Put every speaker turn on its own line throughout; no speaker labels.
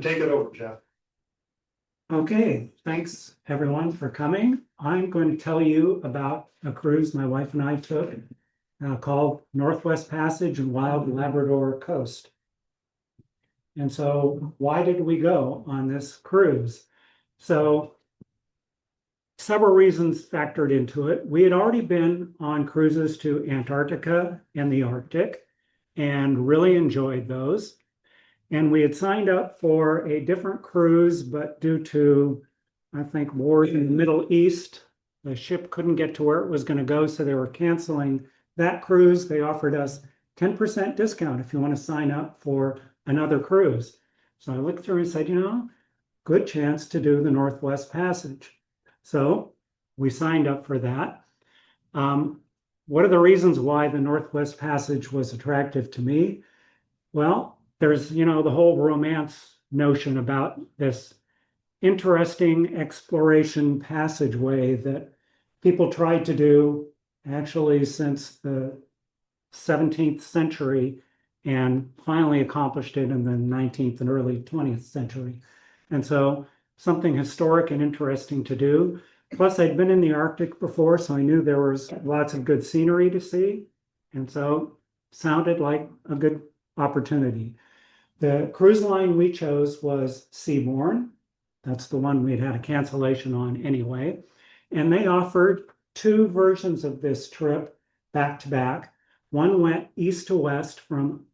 Take it over, Jeff.
Okay, thanks everyone for coming. I'm going to tell you about a cruise my wife and I took called Northwest Passage and Wild Labrador Coast. And so why did we go on this cruise? So several reasons factored into it. We had already been on cruises to Antarctica and the Arctic and really enjoyed those. And we had signed up for a different cruise, but due to, I think, wars in the Middle East, the ship couldn't get to where it was going to go, so they were canceling that cruise. They offered us 10% discount if you want to sign up for another cruise. So I looked through and said, good chance to do the Northwest Passage. So we signed up for that. What are the reasons why the Northwest Passage was attractive to me? Well, there's, the whole romance notion about this interesting exploration passageway that people tried to do actually since the 17th century and finally accomplished it in the 19th and early 20th century. And so something historic and interesting to do. Plus, I'd been in the Arctic before, so I knew there was lots of good scenery to see. And so sounded like a good opportunity. The cruise line we chose was Seabourn. That's the one we'd had a cancellation on anyway. And they offered two versions of this trip back to back. One went east to west from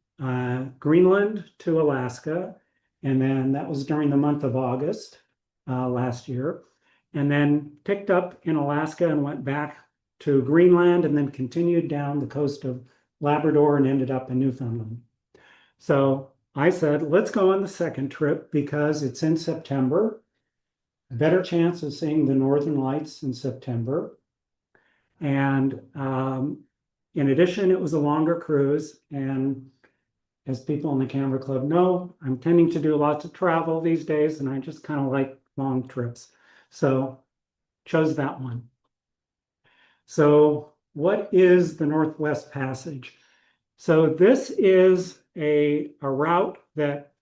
Greenland to Alaska. And then that was during the month of August last year. And then picked up in Alaska and went back to Greenland and then continued down the coast of Labrador and ended up in Newfoundland. So I said, let's go on the second trip because it's in September. A better chance of seeing the Northern Lights in September. And in addition, it was a longer cruise. And as people in the Camera Club know, I'm tending to do lots of travel these days, and I just kind of like long trips. So chose that one. So what is the Northwest Passage? So this is a route that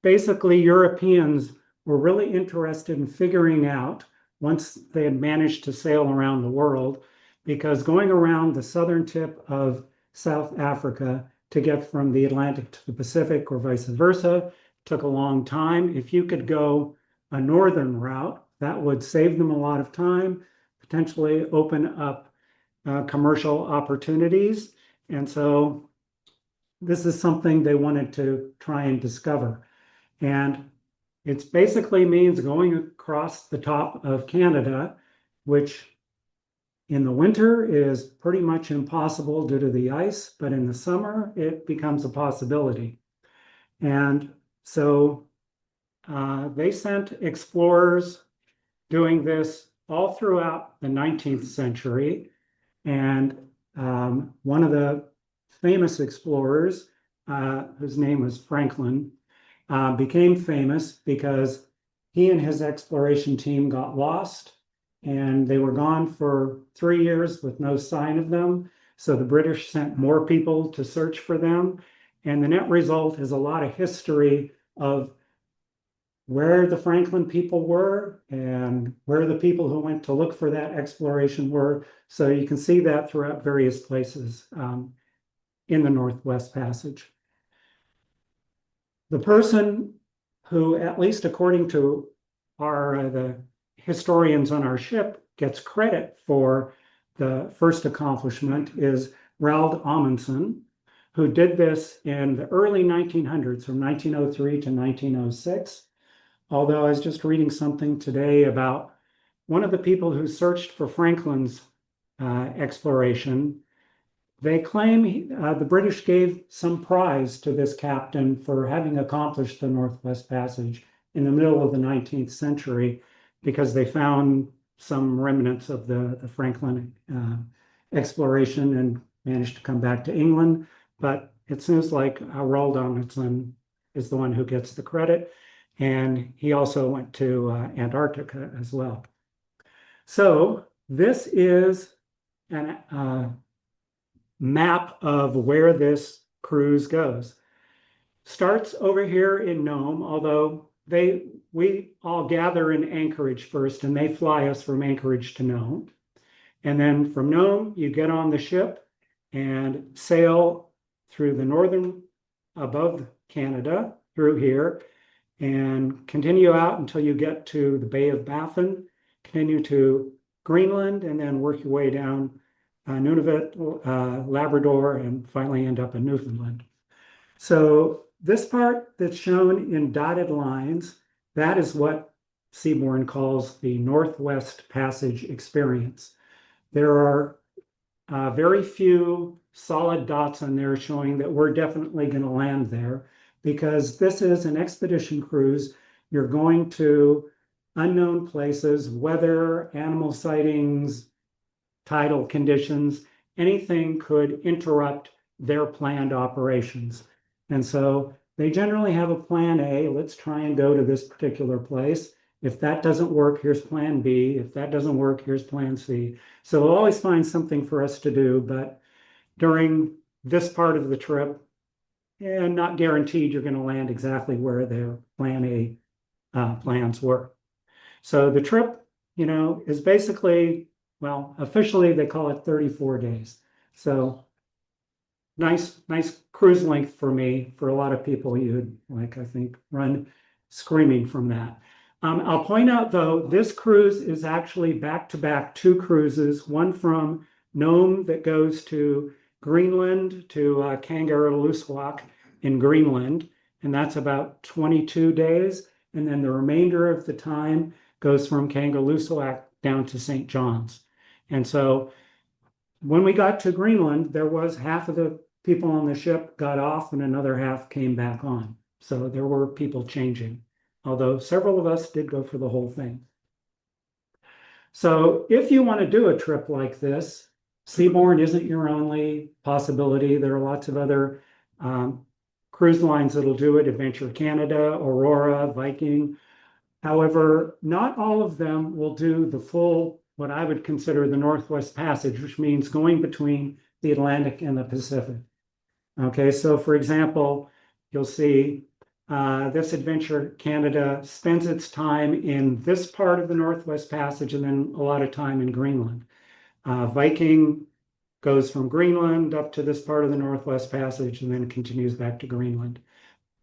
basically Europeans were really interested in figuring out once they had managed to sail around the world, because going around the southern tip of South Africa to get from the Atlantic to the Pacific or vice versa took a long time. If you could go a northern route, that would save them a lot of time, potentially open up commercial opportunities. And so this is something they wanted to try and discover. And it basically means going across the top of Canada, which in the winter is pretty much impossible due to the ice, but in the summer it becomes a possibility. And so they sent explorers doing this all throughout the 19th century. And one of the famous explorers, whose name was Franklin, became famous because he and his exploration team got lost and they were gone for 3 years with no sign of them. So the British sent more people to search for them. And the net result is a lot of history of where the Franklin people were and where the people who went to look for that exploration were. So you can see that throughout various places in the Northwest Passage. The person who, at least according to the historians on our ship, gets credit for the first accomplishment is Roald Amundsen, who did this in the early 1900s, from 1903 to 1906. Although I was just reading something today about one of the people who searched for Franklin's exploration. They claim the British gave some prize to this captain for having accomplished the Northwest Passage in the middle of the 19th century because they found some remnants of the Franklin exploration and managed to come back to England. But it seems like Roald Amundsen is the one who gets the credit. And he also went to Antarctica as well. So this is a map of where this cruise goes. starts over here in Nome, although we all gather in Anchorage first, and they fly us from Anchorage to Nome. And then from Nome, you get on the ship and sail through the northern, above Canada, through here, and continue out until you get to the Bay of Baffin, continue to Greenland, and then work your way down Nunavut, Labrador, and finally end up in Newfoundland. So this part that's shown in dotted lines, that is what Seaborn calls the Northwest Passage experience. There are very few solid dots on there showing that we're definitely going to land there, because this is an expedition cruise. You're going to unknown places, weather, animal sightings, tidal conditions, anything could interrupt their planned operations. And so they generally have a plan A. Let's try and go to this particular place. If that doesn't work, here's plan B. If that doesn't work, here's plan C. So we'll always find something for us to do, but during this part of the trip, and not guaranteed you're going to land exactly where their plan A plans were. So the trip, is basically, well, officially they call it 34 days. So nice cruise length for me. For a lot of people, you'd I think, run screaming from that. I'll point out though, this cruise is actually back-to-back two cruises, one from Nome that goes to Greenland to Kangerlussuaq in Greenland, and that's about 22 days. And then the remainder of the time goes from Kangerlussuaq down to St. John's. And so when we got to Greenland, there was half of the people on the ship got off and another half came back on. So there were people changing, although several of us did go for the whole thing. So if you want to do a trip like this, Seaborn isn't your only possibility. There are lots of other cruise lines that'll do it, Adventure Canada, Aurora, Viking. However, not all of them will do the full, what I would consider the Northwest Passage, which means going between the Atlantic and the Pacific. Okay, so for example, you'll see this Adventure Canada spends its time in this part of the Northwest Passage and then a lot of time in Greenland. Viking goes from Greenland up to this part of the Northwest Passage and then continues back to Greenland.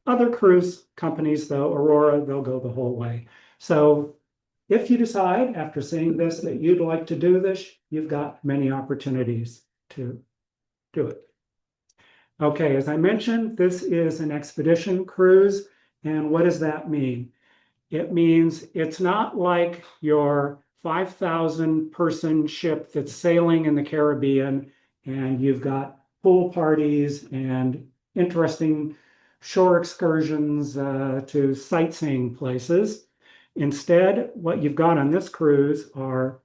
Other cruise companies, though, Aurora, they'll go the whole way. So if you decide after seeing this that you'd like to do this, you've got many opportunities to do it. Okay, as I mentioned, this is an expedition cruise. And what does that mean? It means it's not like your 5,000 person ship that's sailing in the Caribbean and you've got pool parties and interesting shore excursions to sightseeing places. Instead, what you've got on this cruise are,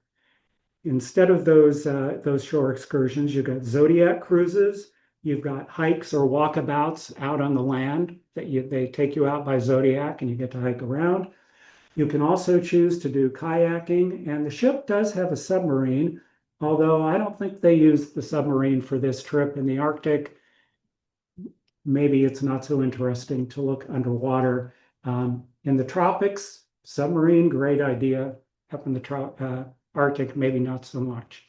instead of those shore excursions, you've got Zodiac cruises. You've got hikes or walkabouts out on the land that they take you out by Zodiac and you get to hike around. You can also choose to do kayaking, and the ship does have a submarine, although I don't think they use the submarine for this trip. In the Arctic, maybe it's not so interesting to look underwater. In the tropics, submarine, great idea. Up in the Arctic, maybe not so much.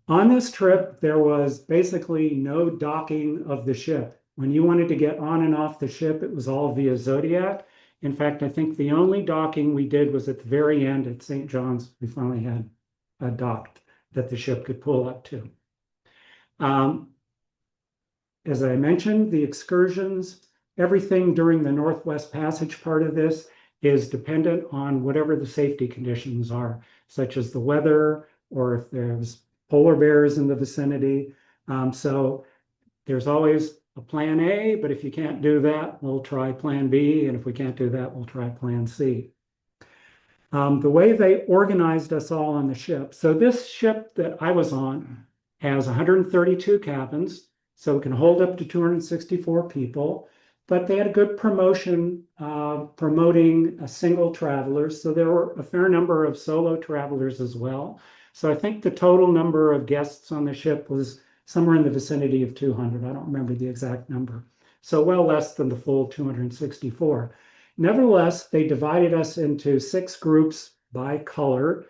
On this trip, there was basically no docking of the ship. When you wanted to get on and off the ship, it was all via Zodiac. In fact, I think the only docking we did was at the very end at St. John's. We finally had a dock that the ship could pull up to. As I mentioned, the excursions, everything during the Northwest Passage part of this is dependent on whatever the safety conditions are, such as the weather or if there's polar bears in the vicinity. So there's always a plan A, but if you can't do that, we'll try plan B. And if we can't do that, we'll try plan C. The way they organized us all on the ship. So this ship that I was on has 132 cabins, so it can hold up to 264 people. But they had a good promotion promoting a single travelers. So there were a fair number of solo travelers as well. So I think the total number of guests on the ship was somewhere in the vicinity of 200. I don't remember the exact number. so well less than the full 264. Nevertheless, they divided us into 6 groups by color,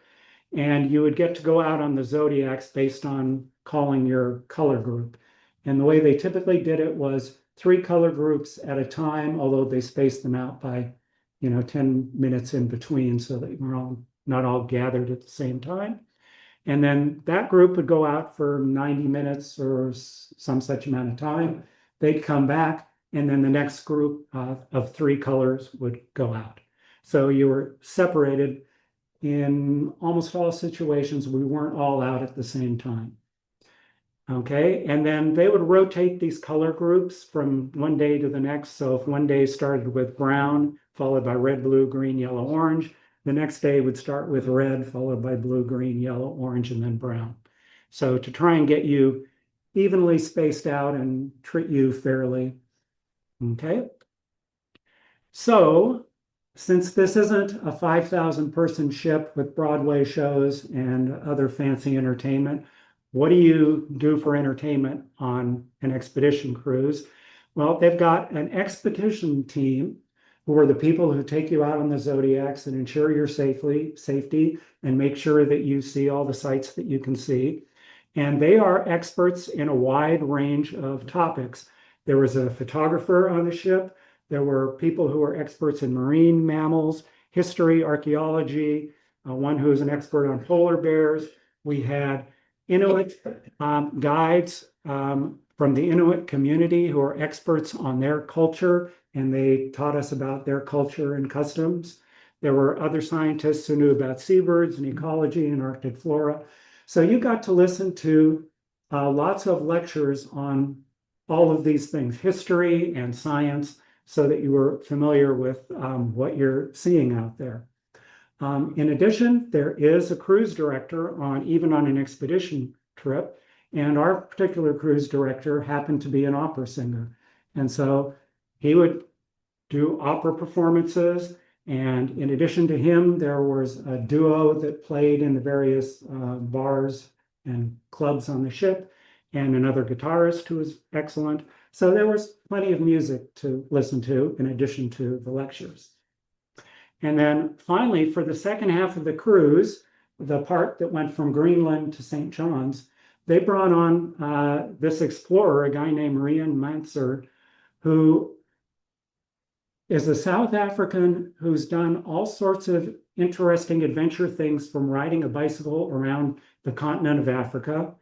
and you would get to go out on the zodiacs based on calling your color group. And the way they typically did it was 3 color groups at a time, although they spaced them out by 10 minutes in between so that we're all not all gathered at the same time. And then that group would go out for 90 minutes or some such amount of time. They'd come back, and then the next group of 3 colors would go out. So you were separated in almost all situations. We weren't all out at the same time. Okay, and then they would rotate these color groups from one day to the next. So if one day started with brown, followed by red, blue, green, yellow, orange, the next day would start with red, followed by blue, green, yellow, orange, and then brown. So to try and get you evenly spaced out and treat you fairly. Okay. So since this isn't a 5,000 person ship with Broadway shows and other fancy entertainment, what do you do for entertainment on an expedition cruise? Well, they've got an expedition team who are the people who take you out on the zodiacs and ensure your safety and make sure that you see all the sights that you can see. And they are experts in a wide range of topics. There was a photographer on the ship. There were people who were experts in marine mammals, history, archaeology, one who is an expert on polar bears. We had Inuit guides from the Inuit community who are experts on their culture, and they taught us about their culture and customs. There were other scientists who knew about seabirds and ecology and Arctic flora. So you got to listen to lots of lectures on all of these things, history and science, so that you were familiar with what you're seeing out there. In addition, there is a cruise director even on an expedition trip, and our particular cruise director happened to be an opera singer. And so he would do opera performances, and in addition to him, there was a duo that played in the various bars and clubs on the ship, and another guitarist who was excellent. So there was plenty of music to listen to in addition to the lectures. And then finally, for the second half of the cruise, the part that went from Greenland to St. John's, they brought on this explorer, a guy named Rian Manser, who is a South African who's done all sorts of interesting adventure things, from riding a bicycle around the continent of Africa,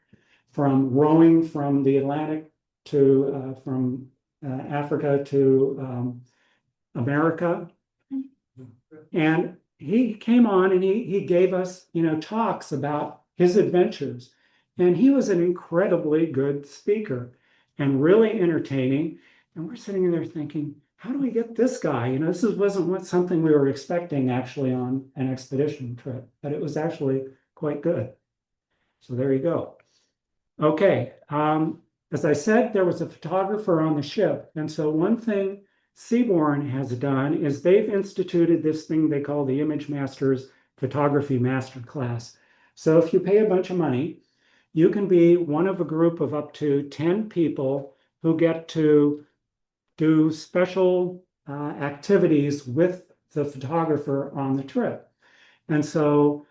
from rowing from the Atlantic to from Africa to America. And he came on and he gave us, talks about his adventures. And he was an incredibly good speaker and really entertaining. And we're sitting there thinking, how do we get this guy? This wasn't something we were expecting actually on an expedition trip, but it was actually quite good. So there you go. Okay. As I said, there was a photographer on the ship. And so one thing Seabourn has done is they've instituted this thing they call the Image Masters Photography Master Class. So if you pay a bunch of money, you can be one of a group of up to 10 people who get to do special activities with the photographer on the trip. And so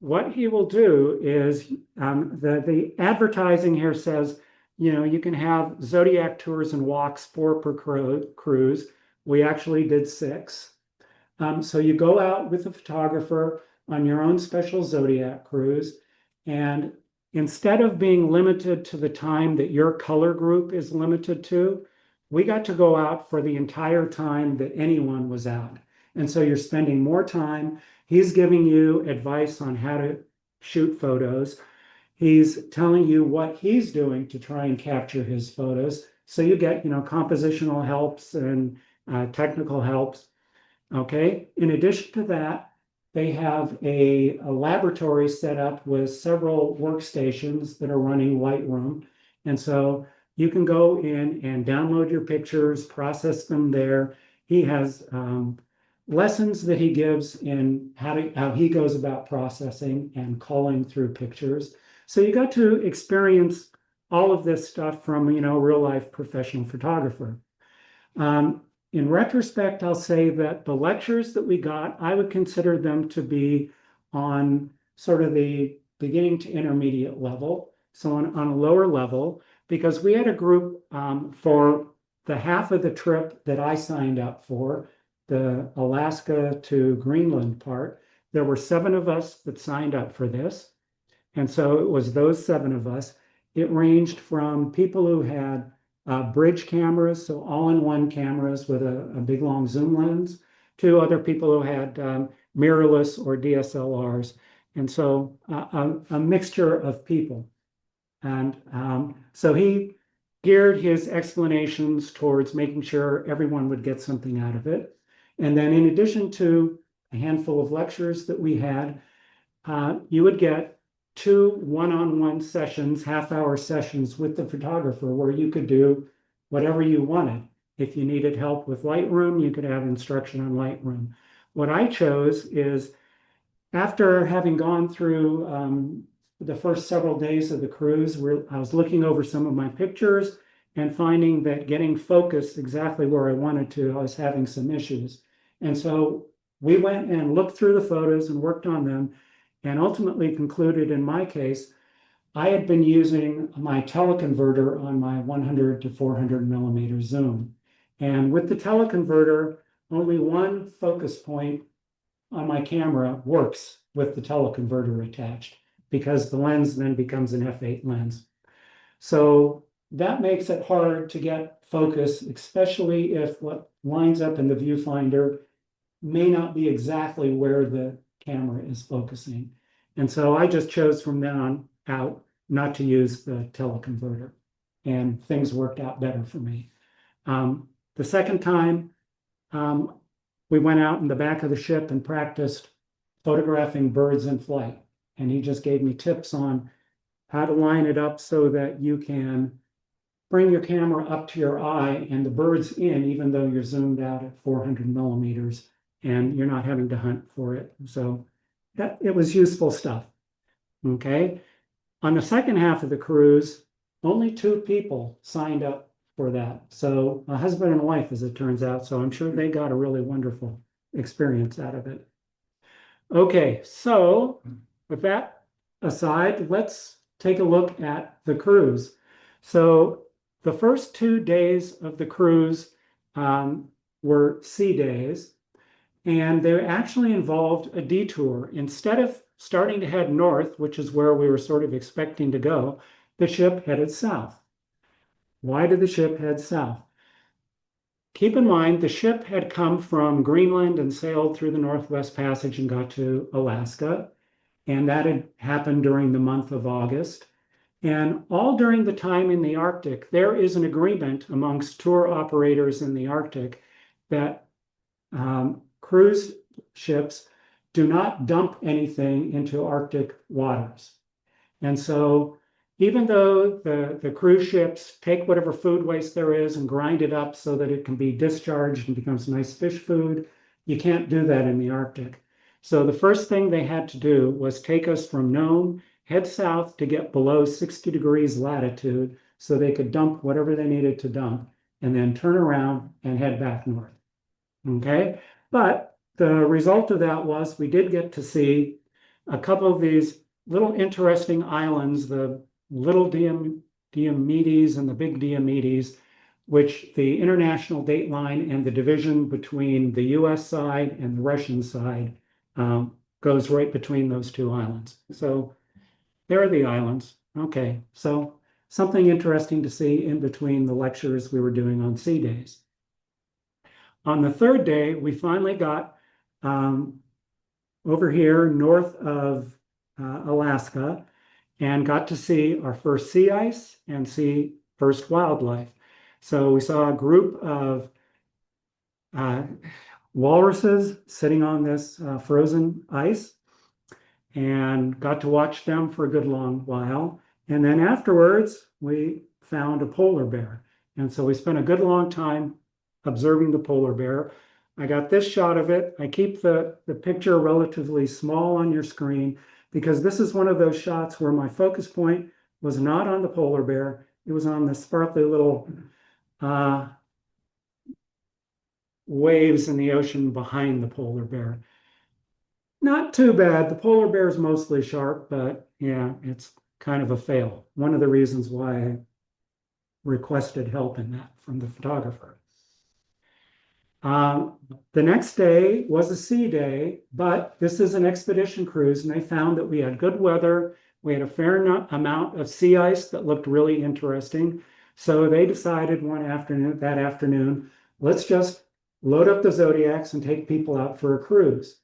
what he will do is the advertising here says, you can have Zodiac tours and walks 4 per cruise. We actually did 6. So you go out with a photographer on your own special Zodiac cruise, and instead of being limited to the time that your color group is limited to, we got to go out for the entire time that anyone was out. And so you're spending more time. He's giving you advice on how to shoot photos. He's telling you what he's doing to try and capture his photos. So you get, compositional helps and technical helps. Okay. In addition to that, they have a laboratory set up with several workstations that are running Lightroom. And so you can go in and download your pictures, process them there. He has lessons that he gives in how he goes about processing and culling through pictures. So you got to experience all of this stuff from, real life professional photographer. In retrospect, I'll say that the lectures that we got, I would consider them to be on sort of the beginning to intermediate level. So on a lower level, because we had a group for the half of the trip that I signed up for, the Alaska to Greenland part. There were 7 of us that signed up for this. And so it was those 7 of us. It ranged from people who had bridge cameras, so all-in-one cameras with a big long zoom lens, to other people who had mirrorless or DSLRs. And so a mixture of people. And so he geared his explanations towards making sure everyone would get something out of it. And then in addition to a handful of lectures that we had, you would get 2 one-on-one sessions, half-hour sessions with the photographer where you could do whatever you wanted. If you needed help with Lightroom, you could have instruction on Lightroom. What I chose is, after having gone through the first several days of the cruise, I was looking over some of my pictures and finding that getting focused exactly where I wanted to, I was having some issues. And so we went and looked through the photos and worked on them, and ultimately concluded, in my case, I had been using my teleconverter on my 100 to 400 millimeter zoom. And with the teleconverter, only one focus point on my camera works with the teleconverter attached, because the lens then becomes an f8 lens. So that makes it hard to get focus, especially if what lines up in the viewfinder may not be exactly where the camera is focusing. And so I just chose from then on out not to use the teleconverter, and things worked out better for me. The second time, we went out in the back of the ship and practiced photographing birds in flight. And he just gave me tips on how to line it up so that you can bring your camera up to your eye and the bird's in, even though you're zoomed out at 400 millimeters and you're not having to hunt for it. So it was useful stuff. Okay. On the second half of the cruise, only 2 people signed up for that. So a husband and wife, as it turns out. So I'm sure they got a really wonderful experience out of it. Okay, so with that aside, let's take a look at the cruise. So the first 2 days of the cruise were sea days, and they actually involved a detour. Instead of starting to head north, which is where we were sort of expecting to go, the ship headed south. Why did the ship head south? Keep in mind, the ship had come from Greenland and sailed through the Northwest Passage and got to Alaska. And that had happened during the month of August. And all during the time in the Arctic, there is an agreement amongst tour operators in the Arctic that cruise ships do not dump anything into Arctic waters. And so even though the cruise ships take whatever food waste there is and grind it up so that it can be discharged and becomes nice fish food, you can't do that in the Arctic. So the first thing they had to do was take us from Nome, head south to get below 60 degrees latitude so they could dump whatever they needed to dump, and then turn around and head back north. Okay, but the result of that was we did get to see a couple of these little interesting islands, the little Diomedes and the big Diomedes, which the international date line and the division between the US side and the Russian side goes right between those 2 islands. So there are the islands. Okay, so something interesting to see in between the lectures we were doing on sea days. On the 3rd day, we finally got over here north of Alaska, and got to see our first sea ice and see first wildlife. So we saw a group of walruses sitting on this frozen ice, and got to watch them for a good long while. And then afterwards, we found a polar bear. And so we spent a good long time observing the polar bear. I got this shot of it. I keep the picture relatively small on your screen, because this is one of those shots where my focus point was not on the polar bear. It was on the sparkly little uh, waves in the ocean behind the polar bear. Not too bad. The polar bear is mostly sharp, but yeah, it's kind of a fail. One of the reasons why I requested help in that from the photographer. Um, the next day was a sea day, but this is an expedition cruise, and they found that we had good weather. We had a fair amount of sea ice that looked really interesting. So they decided that afternoon, let's just load up the Zodiacs and take people out for a cruise.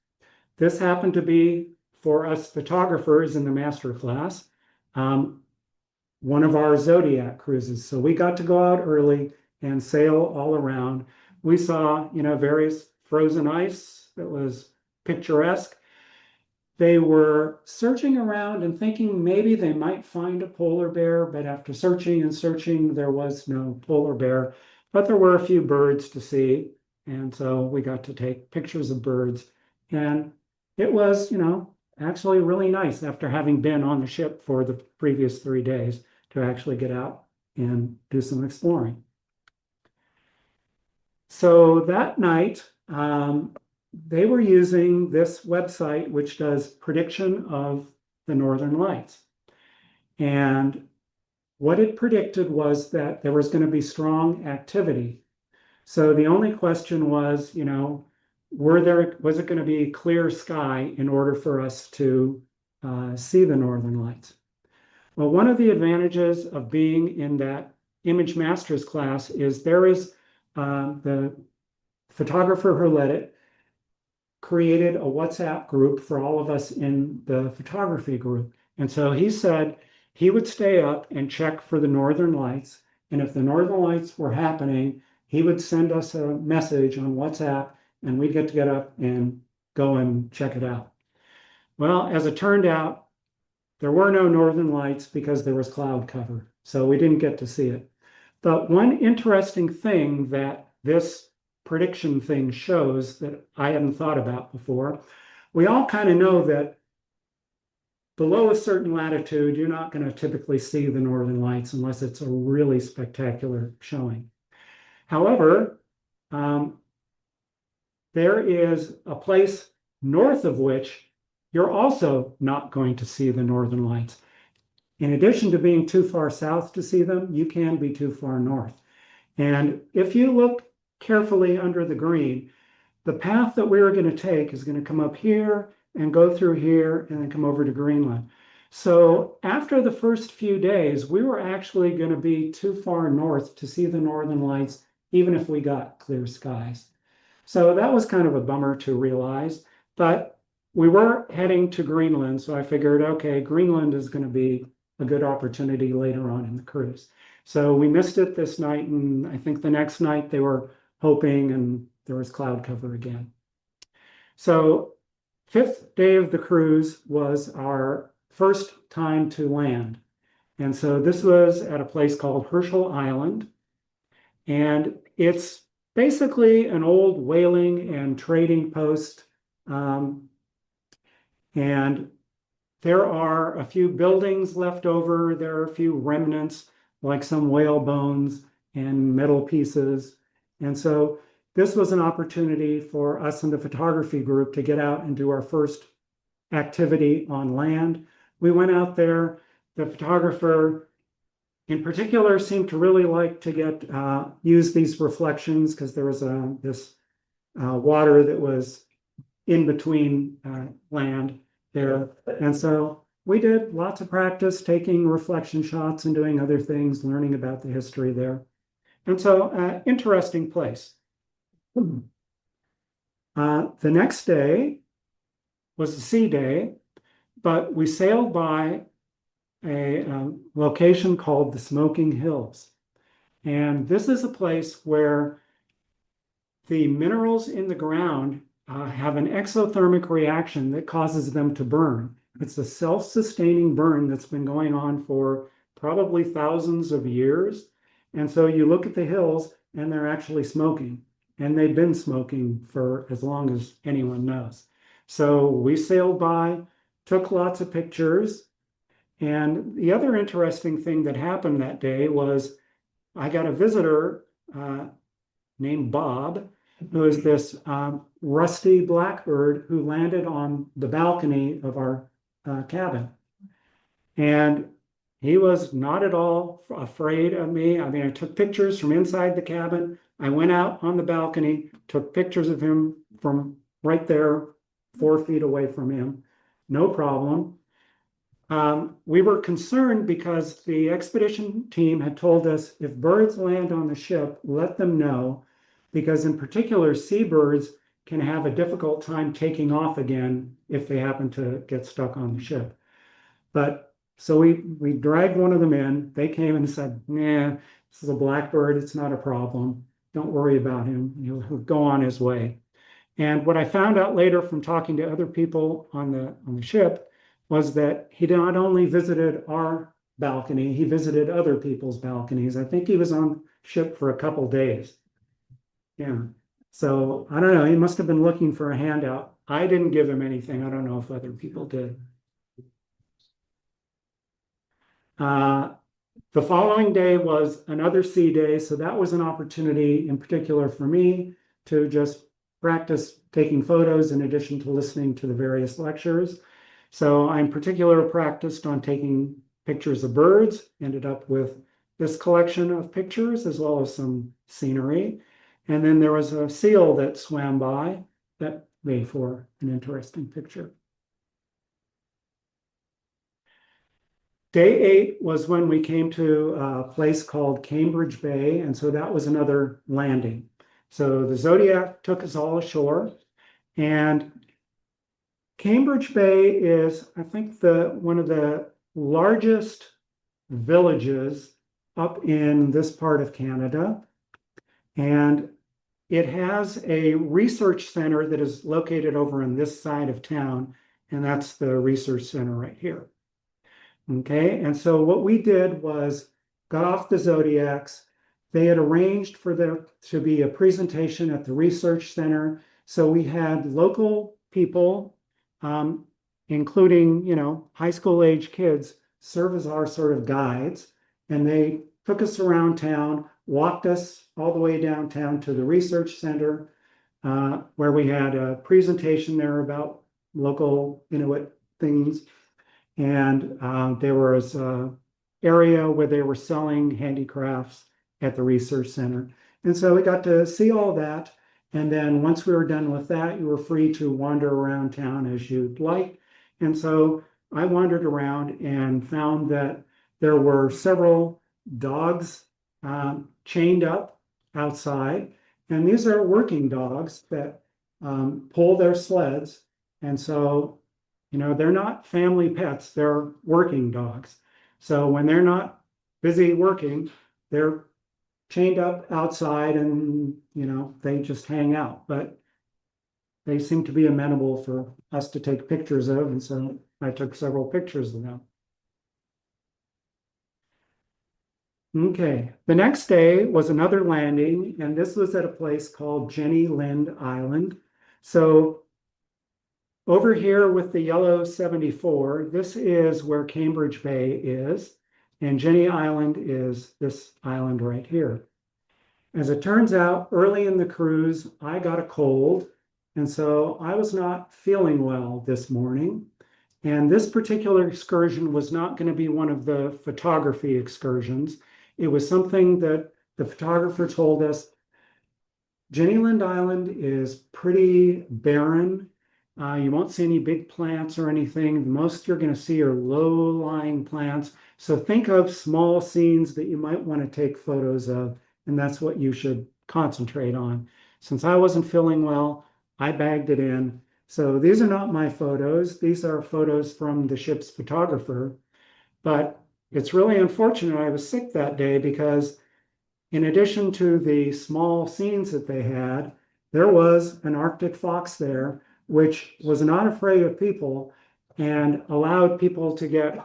This happened to be, for us photographers in the master class, um, one of our Zodiac cruises. So we got to go out early and sail all around. We saw, various frozen ice that was picturesque. They were searching around and thinking maybe they might find a polar bear, but after searching and searching, there was no polar bear. But there were a few birds to see. And so we got to take pictures of birds. And it was, actually really nice after having been on the ship for the previous 3 days to actually get out and do some exploring. So that night, they were using this website, which does prediction of the Northern Lights. And what it predicted was that there was going to be strong activity. So the only question was, was it going to be clear sky in order for us to see the Northern Lights? Well, one of the advantages of being in that image masters class is there is the photographer who led it created a WhatsApp group for all of us in the photography group. And so he said he would stay up and check for the Northern Lights. And if the Northern Lights were happening, he would send us a message on WhatsApp and we'd get up and go and check it out. Well, as it turned out, there were no Northern Lights because there was cloud cover. So we didn't get to see it. But one interesting thing that this prediction thing shows that I hadn't thought about before, we all kind of know that below a certain latitude, you're not going to typically see the Northern Lights unless it's a really spectacular showing. However, there is a place north of which you're also not going to see the Northern Lights. In addition to being too far south to see them, you can be too far north. And if you look carefully under the green, the path that we're going to take is going to come up here and go through here and then come over to Greenland. So after the first few days, we were actually going to be too far north to see the Northern Lights, even if we got clear skies. So that was kind of a bummer to realize, but we were heading to Greenland. So I figured, okay, Greenland is going to be a good opportunity later on in the cruise. So we missed it this night, and I think the next night they were hoping, and there was cloud cover again. So fifth day of the cruise was our first time to land. And so this was at a place called Herschel Island. And it's basically an old whaling and trading post. And there are a few buildings left over. There are a few remnants, like some whale bones and metal pieces. And so this was an opportunity for us in the photography group to get out and do our first activity on land. We went out there. The photographer in particular seemed to really like to use these reflections because there was this water that was in between land there. And so we did lots of practice taking reflection shots and doing other things, learning about the history there. And so interesting place. The next day was a sea day, but we sailed by a location called the Smoking Hills. And this is a place where the minerals in the ground have an exothermic reaction that causes them to burn. It's a self-sustaining burn that's been going on for probably thousands of years. And so you look at the hills and they're actually smoking. And they've been smoking for as long as anyone knows. So we sailed by, took lots of pictures, And the other interesting thing that happened that day was I got a visitor named Bob, who is this rusty blackbird who landed on the balcony of our cabin. And he was not at all afraid of me. I mean, I took pictures from inside the cabin. I went out on the balcony, took pictures of him from right there, 4 feet away from him. No problem. We were concerned because the expedition team had told us if birds land on the ship, let them know, because in particular, seabirds can have a difficult time taking off again if they happen to get stuck on the ship. But so we dragged one of them in. They came and said, "Nah, this is a blackbird. It's not a problem. Don't worry about him. He'll go on his way." And what I found out later from talking to other people on the ship was that he not only visited our balcony, he visited other people's balconies. I think he was on ship for a couple days. Yeah. So I don't know. He must have been looking for a handout. I didn't give him anything. I don't know if other people did. The following day was another sea day, so that was an opportunity in particular for me to just practice taking photos in addition to listening to the various lectures. So I in particular practiced on taking pictures of birds, ended up with this collection of pictures as well as some scenery. And then there was a seal that swam by that made for an interesting picture. Day 8 was when we came to a place called Cambridge Bay, and so that was another landing. So the Zodiac took us all ashore, and Cambridge Bay is, I think, one of the largest villages up in this part of Canada, and it has a research center that is located over on this side of town, and that's the research center right here. Okay, and so what we did was got off the Zodiacs. They had arranged for there to be a presentation at the research center. So we had local people, including, high school age kids, serve as our sort of guides. And they took us around town, walked us all the way downtown to the research center, where we had a presentation there about local Inuit things. And there was an area where they were selling handicrafts at the research center. And so we got to see all that. And then once we were done with that, you were free to wander around town as you'd like. And so I wandered around and found that there were several dogs chained up outside. And these are working dogs that pull their sleds. And so they're not family pets, they're working dogs. So when they're not busy working, they're chained up outside and, they just hang out. But they seem to be amenable for us to take pictures of. And so I took several pictures of them. Okay, the next day was another landing, and this was at a place called Jenny Lind Island. So over here with the yellow 74, this is where Cambridge Bay is, and Jenny Island is this island right here. As it turns out, early in the cruise, I got a cold, and so I was not feeling well this morning. And this particular excursion was not going to be one of the photography excursions. It was something that the photographer told us, Jenny Lind Island is pretty barren. You won't see any big plants or anything. The most you're going to see are low-lying plants. So think of small scenes that you might want to take photos of, and that's what you should concentrate on. Since I wasn't feeling well, I bagged it in. So these are not my photos. These are photos from the ship's photographer. But it's really unfortunate I was sick that day because in addition to the small scenes that they had, there was an Arctic fox there, which was not afraid of people and allowed people to get,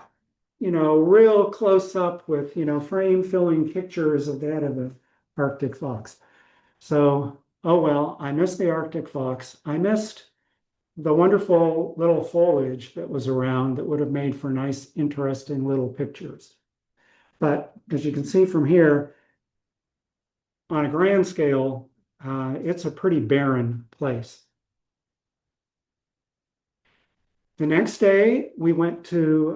real close up with, frame filling pictures of that of the Arctic fox. So, oh well, I missed the Arctic fox. I missed the wonderful little foliage that was around that would have made for nice, interesting little pictures. But as you can see from here, on a grand scale, it's a pretty barren place. The next day, we went to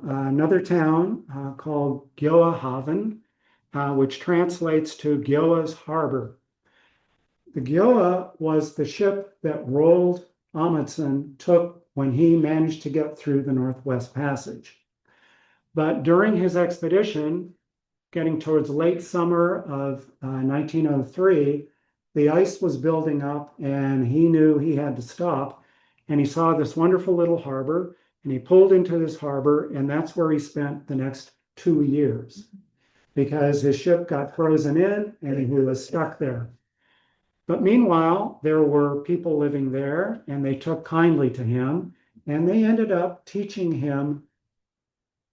another town called Gjoahaven, which translates to Gjoa's Harbor. The Gjoa was the ship that Roald Amundsen took when he managed to get through the Northwest Passage. But during his expedition, getting towards late summer of 1903, the ice was building up and he knew he had to stop. And he saw this wonderful little harbor and he pulled into this harbor, and that's where he spent the next 2 years because his ship got frozen in and he was stuck there. But meanwhile, there were people living there and they took kindly to him, and they ended up teaching him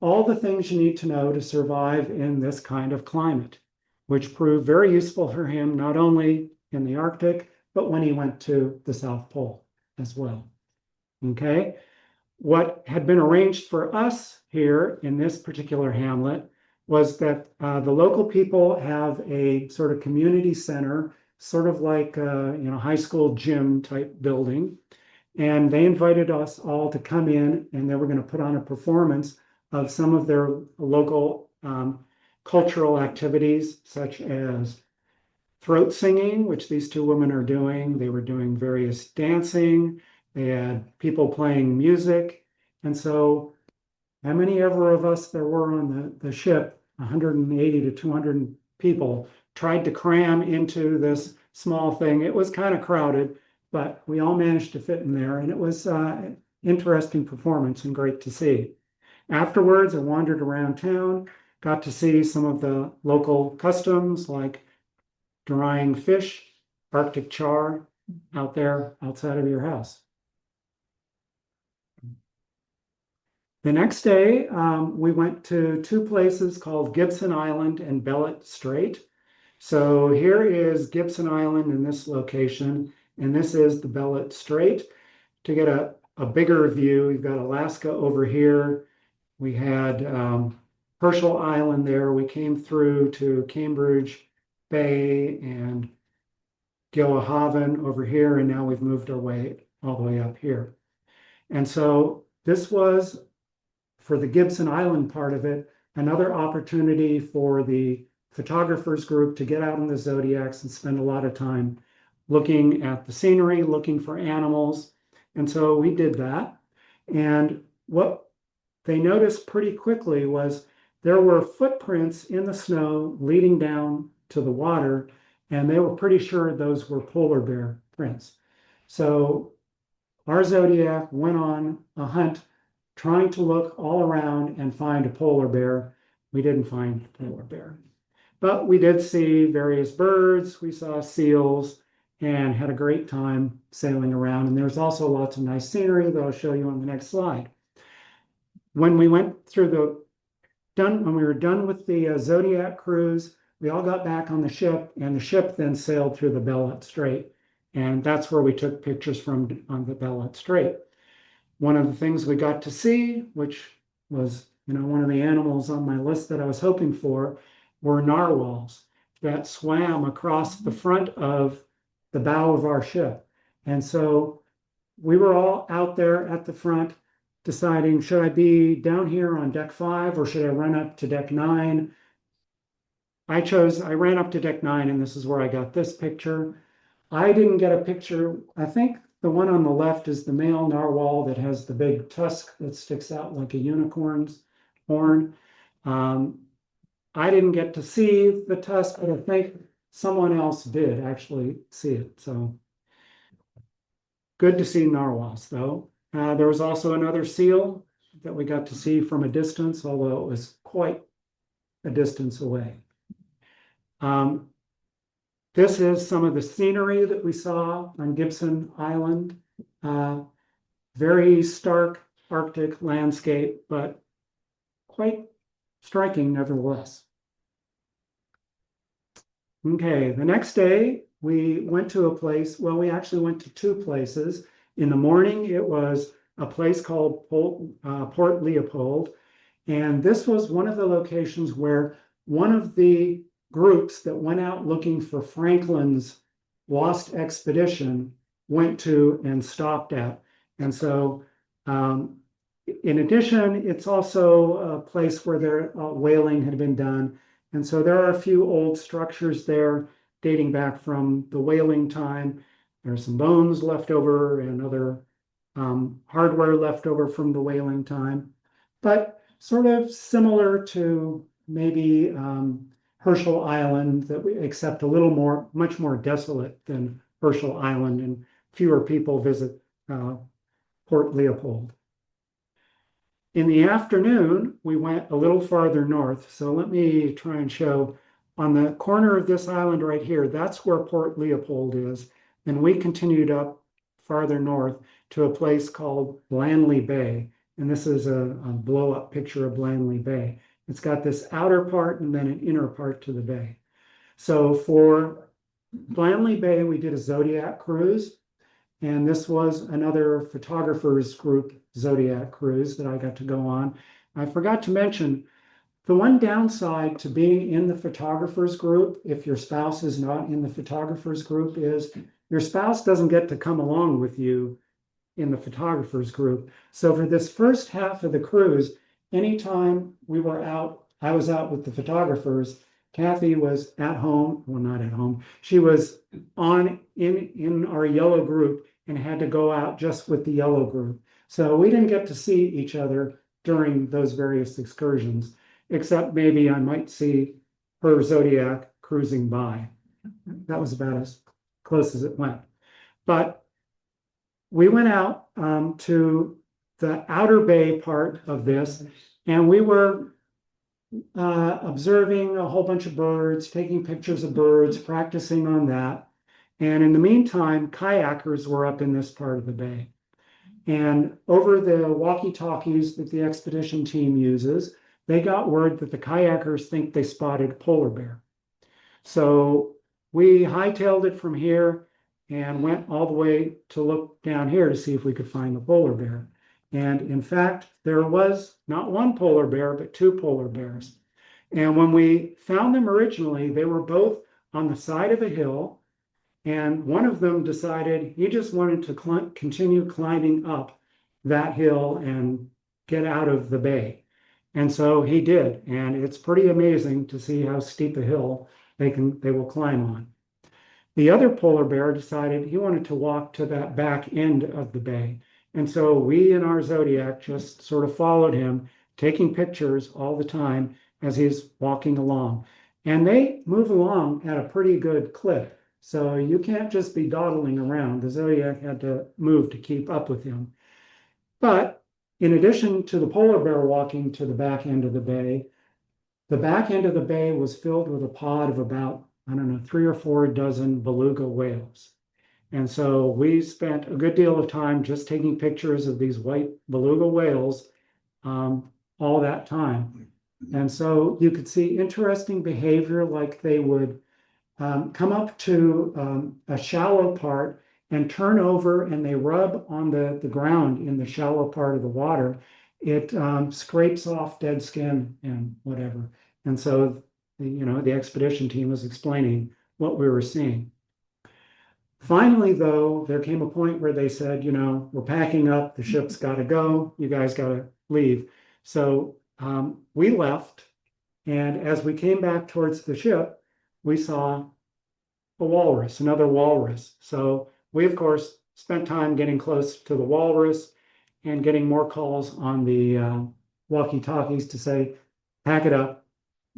all the things you need to know to survive in this kind of climate, which proved very useful for him, not only in the Arctic, but when he went to the South Pole as well. Okay, what had been arranged for us here in this particular hamlet was that the local people have a sort of community center, sort of like high school gym type building, and they invited us all to come in, and they were going to put on a performance of some of their local cultural activities, such as throat singing, which these two women are doing. They were doing various dancing. They had people playing music. And so how many ever of us there were on the ship, 180 to 200 people, tried to cram into this small thing. It was kind of crowded, but we all managed to fit in there, and it was an interesting performance and great to see. Afterwards, I wandered around town, got to see some of the local customs like drying fish, Arctic char out there outside of your house. The next day, we went to two places called Gibson Island and Bellet Strait. So here is Gibson Island in this location, and this is the Bellet Strait. To get a bigger view, we've got Alaska over here. We had Herschel Island there. We came through to Cambridge Bay and Gjoahaven over here, and now we've moved our way all the way up here. And so this was, for the Gibson Island part of it, another opportunity for the photographers group to get out in the zodiacs and spend a lot of time looking at the scenery, looking for animals. And so we did that. And what they noticed pretty quickly was there were footprints in the snow leading down to the water, and they were pretty sure those were polar bear prints. So our zodiac went on a hunt trying to look all around and find a polar bear. We didn't find a polar bear, but we did see various birds. We saw seals and had a great time sailing around. And there's also lots of nice scenery that I'll show you on the next slide. When we went through when we were done with the Zodiac cruise, we all got back on the ship, and the ship then sailed through the Bellet Strait. And that's where we took pictures from on the Bellet Strait. One of the things we got to see, which was, one of the animals on my list that I was hoping for, were narwhals that swam across the front of the bow of our ship. And so we were all out there at the front deciding, should I be down here on deck 5 or should I run up to deck 9? I ran up to deck 9, and this is where I got this picture. I didn't get a picture. I think the one on the left is the male narwhal that has the big tusk that sticks out like a unicorn's horn. I didn't get to see the tusk, but I think someone else did actually see it. So good to see narwhals, though. There was also another seal that we got to see from a distance, although it was quite a distance away. This is some of the scenery that we saw on Gibson Island. Very stark Arctic landscape, but quite striking nevertheless. Okay, the next day we went to a place, well, we actually went to two places In the morning, it was a place called Port Leopold. And this was one of the locations where one of the groups that went out looking for Franklin's lost expedition went to and stopped at. And so, in addition, it's also a place where their whaling had been done. And so there are a few old structures there dating back from the whaling time. There are some bones left over and other hardware left over from the whaling time, but sort of similar to maybe Herschel Island, except a little more, much more desolate than Herschel Island, and fewer people visit Port Leopold. In the afternoon, we went a little farther north. So let me try and show on the corner of this island right here, that's where Port Leopold is. And we continued up farther north to a place called Blandley Bay. And this is a blow-up picture of Blandley Bay. It's got this outer part and then an inner part to the bay. So for Blandley Bay, we did a Zodiac cruise. And this was another photographers group Zodiac cruise that I got to go on. I forgot to mention, the one downside to being in the photographers group, if your spouse is not in the photographers group, is your spouse doesn't get to come along with you in the photographers group. So for this first half of the cruise, anytime we were out, I was out with the photographers, Kathy was at home, well, not at home. She was in our yellow group and had to go out just with the yellow group. So we didn't get to see each other during those various excursions, except maybe I might see her Zodiac cruising by. That was about as close as it went. But we went out to the outer bay part of this, and we were observing a whole bunch of birds, taking pictures of birds, practicing on that. And in the meantime, kayakers were up in this part of the bay. And over the walkie-talkies that the expedition team uses, they got word that the kayakers think they spotted polar bear. So we hightailed it from here and went all the way to look down here to see if we could find the polar bear. And in fact, there was not one polar bear, but two polar bears. And when we found them originally, they were both on the side of a hill. And one of them decided he just wanted to continue climbing up that hill and get out of the bay. And so he did. And it's pretty amazing to see how steep a hill they will climb on. The other polar bear decided he wanted to walk to that back end of the bay. And so we in our Zodiac just sort of followed him, taking pictures all the time as he's walking along. And they move along at a pretty good clip. So you can't just be dawdling around. The Zodiac had to move to keep up with him. But in addition to the polar bear walking to the back end of the bay was filled with a pod of about, I don't know, 3 or 4 dozen beluga whales. And so we spent a good deal of time just taking pictures of these white beluga whales all that time. And so you could see interesting behavior, like they would come up to a shallow part and turn over, and they rub on the ground in the shallow part of the water. It scrapes off dead skin and whatever. And so, the expedition team was explaining what we were seeing. Finally, though, there came a point where they said, we're packing up, the ship's got to go, you guys got to leave. So we left, and as we came back towards the ship, we saw a walrus, another walrus. So we, of course, spent time getting close to the walrus and getting more calls on the walkie-talkies to say, pack it up,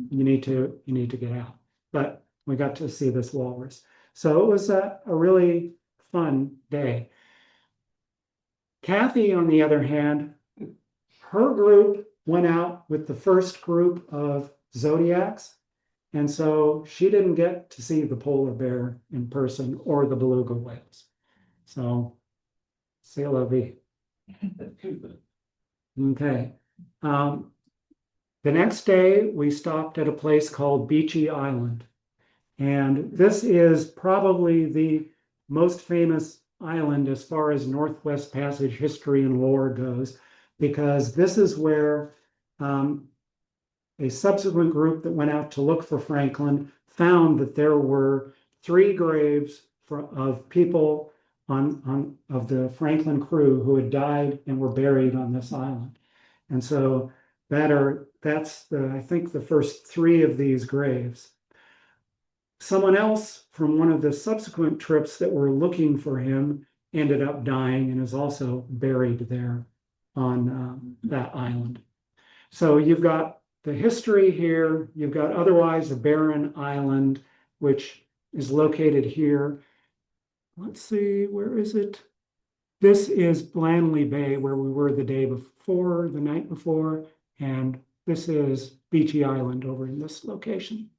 you need to get out. But we got to see this walrus. So it was a really fun day. Kathy, on the other hand, her group went out with the first group of Zodiacs. And so she didn't get to see the polar bear in person or the beluga whales. So, c'est la vie. Okay. The next day, we stopped at a place called Beachy Island. And this is probably the most famous island as far as Northwest Passage history and lore goes, because this is where a subsequent group that went out to look for Franklin found that there were 3 graves of people of the Franklin crew who had died and were buried on this island. And so that's I think the first 3 of these graves. Someone else from one of the subsequent trips that were looking for him ended up dying and is also buried there on that island. So you've got the history here. You've got otherwise a barren island, which is located here. Let's see, where is it? This is Blandley Bay, where we were the night before, and this is Beachy Island over in this location.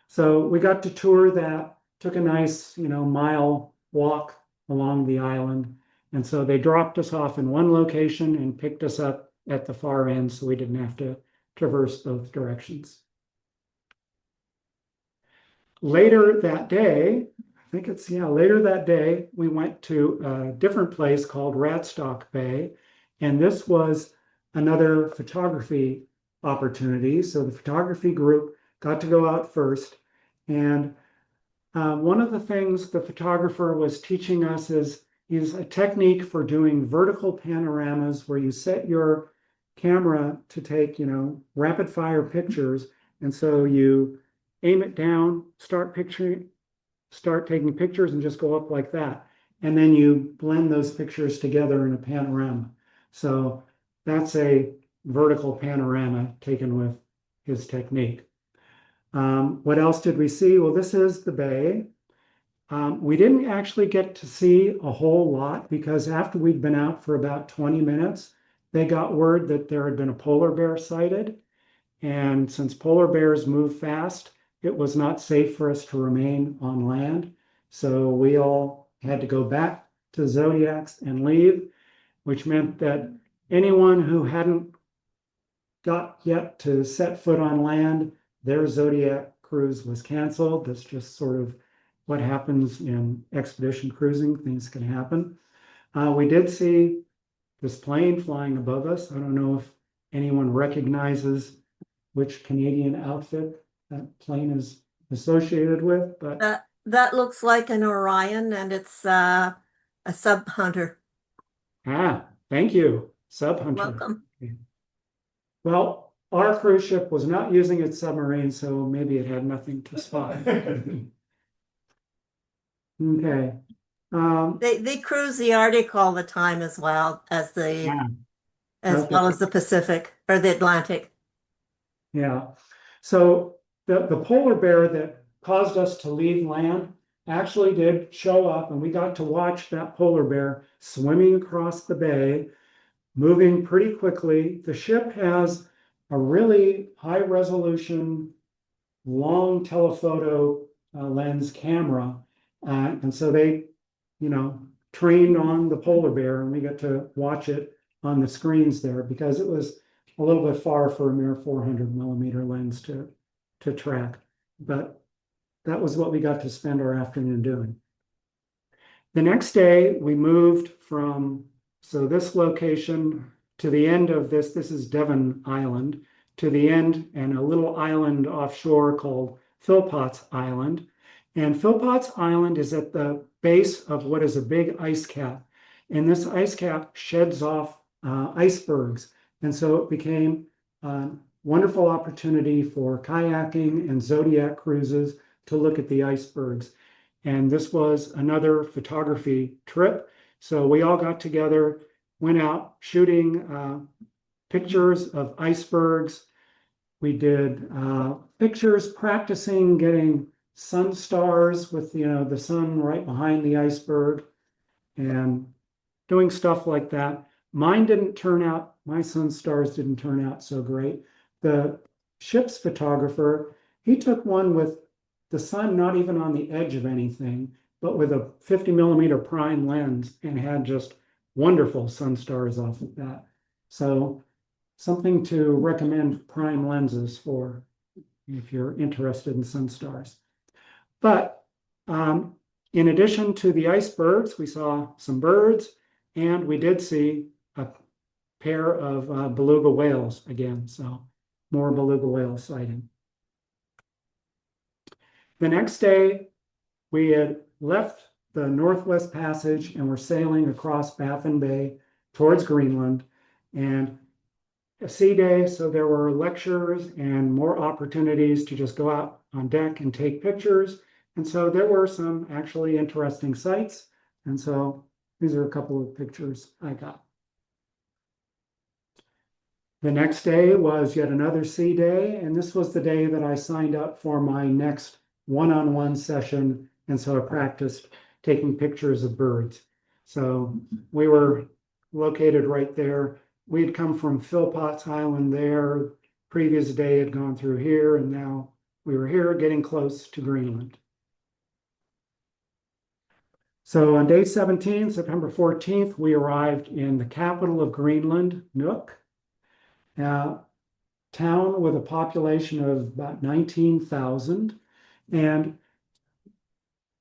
So we got to tour that, took a nice, mile walk along the island. And so they dropped us off in one location and picked us up at the far end so we didn't have to traverse both directions. Later that day, later that day, we went to a different place called Radstock Bay. And this was another photography opportunity. So the photography group got to go out first. And one of the things the photographer was teaching us is a technique for doing vertical panoramas where you set your camera to take, rapid fire pictures. And so you aim it down, start taking pictures and just go up like that. And then you blend those pictures together in a panorama. So that's a vertical panorama taken with his technique. What else did we see? Well, this is the bay. We didn't actually get to see a whole lot because after we'd been out for about 20 minutes, they got word that there had been a polar bear sighted. And since polar bears move fast, it was not safe for us to remain on land. So we all had to go back to Zodiacs and leave, which meant that anyone who hadn't got yet to set foot on land, their Zodiac cruise was canceled. That's just sort of what happens in expedition cruising. Things can happen. We did see this plane flying above us. I don't know if anyone recognizes which Canadian outfit that plane is associated with, but
that looks like an Orion, and it's a Sub Hunter.
Thank you, Sub Hunter.
Welcome.
Well, our cruise ship was not using its submarine, so maybe it had nothing to spy. Okay.
They cruise the Arctic all the time as well as well as the Pacific or the Atlantic.
Yeah. So the polar bear that caused us to leave land actually did show up, and we got to watch that polar bear swimming across the bay, moving pretty quickly. The ship has a really high resolution, long telephoto lens camera. And so they, trained on the polar bear, and we got to watch it on the screens there because it was a little bit far for a mere 400 millimeter lens to track. But that was what we got to spend our afternoon doing. The next day, we moved from this location to the end of this is Devon Island, to the end and a little island offshore called Philpotts Island. And Philpotts Island is at the base of what is a big ice cap. And this ice cap sheds off icebergs. And so it became a wonderful opportunity for kayaking and Zodiac cruises to look at the icebergs. And this was another photography trip. So we all got together, went out shooting pictures of icebergs. We did pictures practicing getting sun stars with the sun right behind the iceberg and doing stuff like that. My sun stars didn't turn out so great. The ship's photographer, he took one with the sun not even on the edge of anything, but with a 50 millimeter prime lens, and had just wonderful sun stars off of that. So something to recommend prime lenses for if you're interested in sun stars. But In addition to the icebergs, we saw some birds, and we did see a pair of beluga whales again, so more beluga whale sighting. The next day, we had left the Northwest Passage and were sailing across Baffin Bay towards Greenland, and a sea day, so there were lectures and more opportunities to just go out on deck and take pictures. And so there were some actually interesting sights. And so these are a couple of pictures I got. The next day was yet another sea day, and this was the day that I signed up for my next one-on-one session, and so I practiced taking pictures of birds. So we were located right there. We had come from Philpotts Island there. Previous day had gone through here, and now we were here getting close to Greenland. So on day 17, September 14th, we arrived in the capital of Greenland, Nuuk, a town with a population of about 19,000. And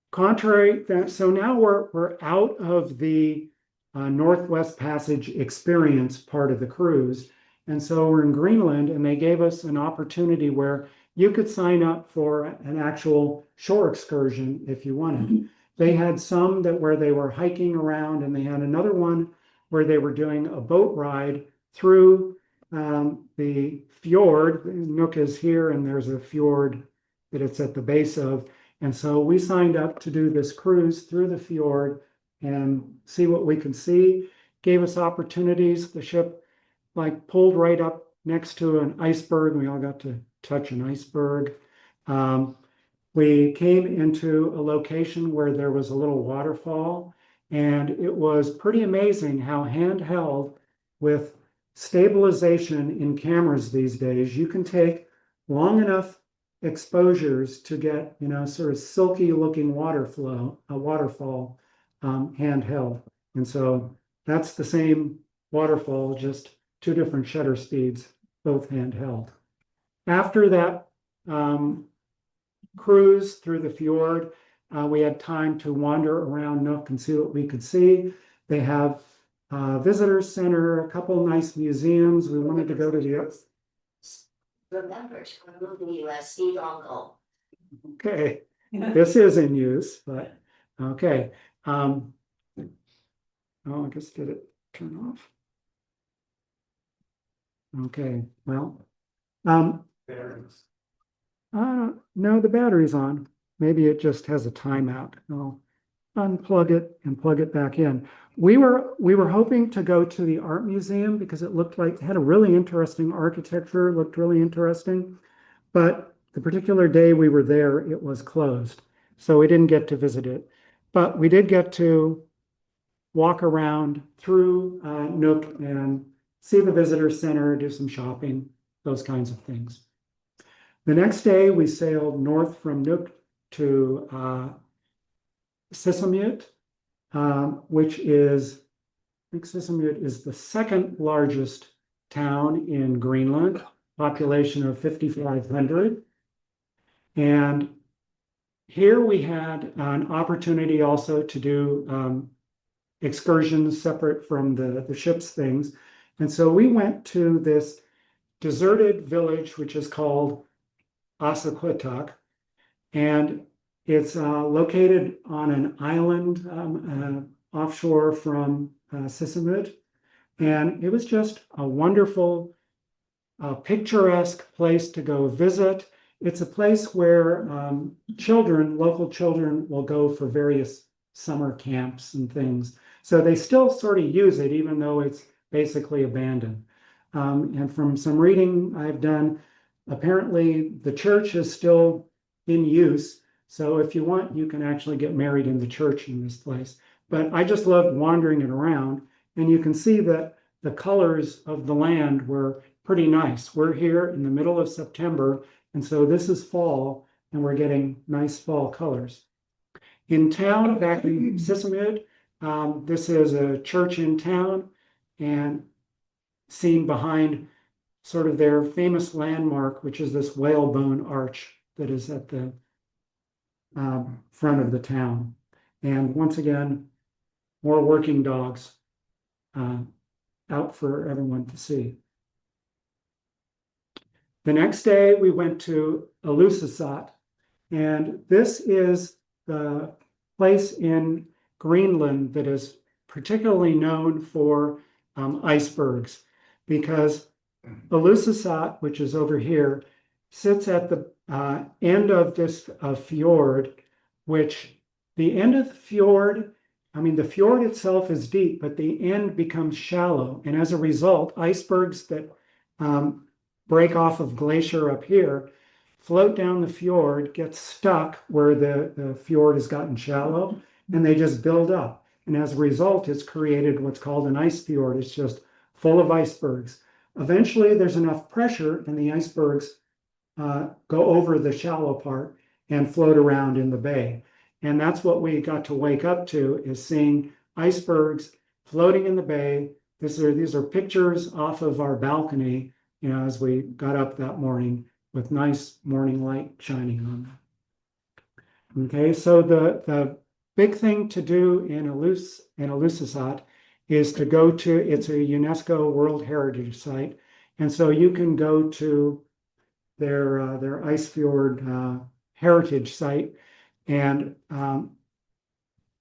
contrary, so now we're out of the Northwest Passage experience part of the cruise. And so we're in Greenland, and they gave us an opportunity where you could sign up for an actual shore excursion if you wanted. They had some where they were hiking around, and they had another one where they were doing a boat ride through the fjord. Nuuk is here, and there's a fjord that it's at the base of. And so we signed up to do this cruise through the fjord and see what we could see. Gave us opportunities. The ship pulled right up next to an iceberg. We all got to touch an iceberg. We came into a location where there was a little waterfall, and it was pretty amazing how handheld, with stabilization in cameras these days, you can take long enough exposures to get, sort of silky looking waterfall handheld. And so that's the same waterfall, just two different shutter speeds, both handheld. After that cruise through the fjord, we had time to wander around Nuuk and see what we could see. They have a visitor center, a couple nice museums. We wanted to go to the
Remember to remove the USB dongle.
Okay, this is in use, but okay. Oh, I guess did it turn off? Okay, well,
Batteries.
no, the battery's on. Maybe it just has a timeout. I'll unplug it and plug it back in. We were hoping to go to the art museum because it looked like it had a really interesting architecture, looked really interesting. But the particular day we were there, it was closed. So we didn't get to visit it. But we did get to walk around through Nuuk and see the visitor center, do some shopping, those kinds of things. The next day, we sailed north from Nuuk to Sisimiut, which is, I think Sisimiut is the second largest town in Greenland, population of 5,500. And here we had an opportunity also to do excursions separate from the ship's things. And so we went to this deserted village, which is called Asaquattuck, and it's located on an island offshore from Sisimiut. And it was just a wonderful, picturesque place to go visit. It's a place where local children will go for various summer camps and things. So they still sort of use it, even though it's basically abandoned. And from some reading I've done, apparently the church is still in use. So if you want, you can actually get married in the church in this place. But I just loved wandering it around, and you can see that the colors of the land were pretty nice. We're here in the middle of September, and so this is fall, and we're getting nice fall colors. In town, back in Sisimiut, this is a church in town, and seen behind sort of their famous landmark, which is this whalebone arch that is at the front of the town. And once again, more working dogs out for everyone to see. The next day, we went to Ilulissat, and this is the place in Greenland that is particularly known for icebergs, because Ilulissat, which is over here, sits at the end of this fjord, which the end of the fjord, I mean, the fjord itself is deep, but the end becomes shallow. And as a result, icebergs that break off of glacier up here float down the fjord, get stuck where the fjord has gotten shallow, and they just build up. And as a result, it's created what's called an ice fjord. It's just full of icebergs. Eventually, there's enough pressure, and the icebergs go over the shallow part and float around in the bay. And that's what we got to wake up to, is seeing icebergs floating in the bay. These are pictures off of our balcony, you know, as we got up that morning with nice morning light shining on them. Okay, so the big thing to do in Ilulissat is to go to, it's a UNESCO World Heritage Site, and so you can go to their ice fjord heritage site. And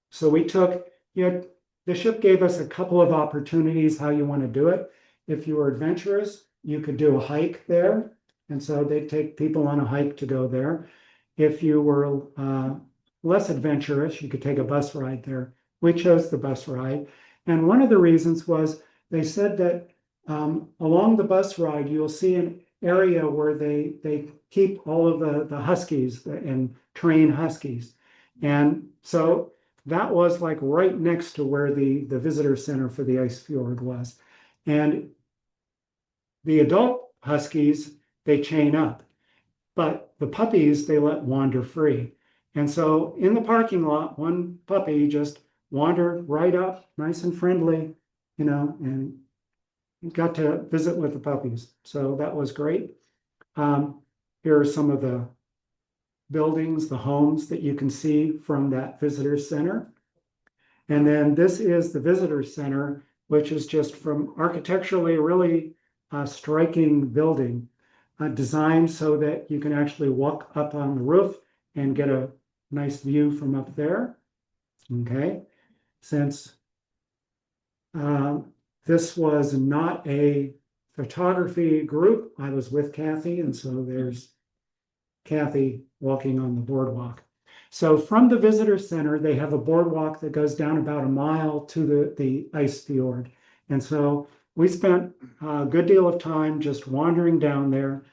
so we took, you know, the ship gave us a couple of opportunities how you want to do it. If you were adventurous, you could do a hike there, and so they take people on a hike to go there. If you were less adventurous, you could take a bus ride there. We chose the bus ride. And one of the reasons was they said that along the bus ride, you'll see an area where they keep all of the huskies and train huskies. And so that was like right next to where the visitor center for the ice fjord was. And the adult huskies, they chain up, but the puppies, they let wander free. And so in the parking lot, one puppy just wandered right up, nice and friendly, you know, and got to visit with the puppies. So that was great. Here are some of the buildings, the homes that you can see from that visitor center. And then this is the visitor center, which is just from architecturally really striking building, designed so that you can actually walk up on the roof and get a nice view from up there. Okay, since this was not a photography group, I was with Kathy, and so there's Kathy walking on the boardwalk. So from the visitor center, they have a boardwalk that goes down about a mile to the ice fjord. And so we spent a good deal of time just wandering down there,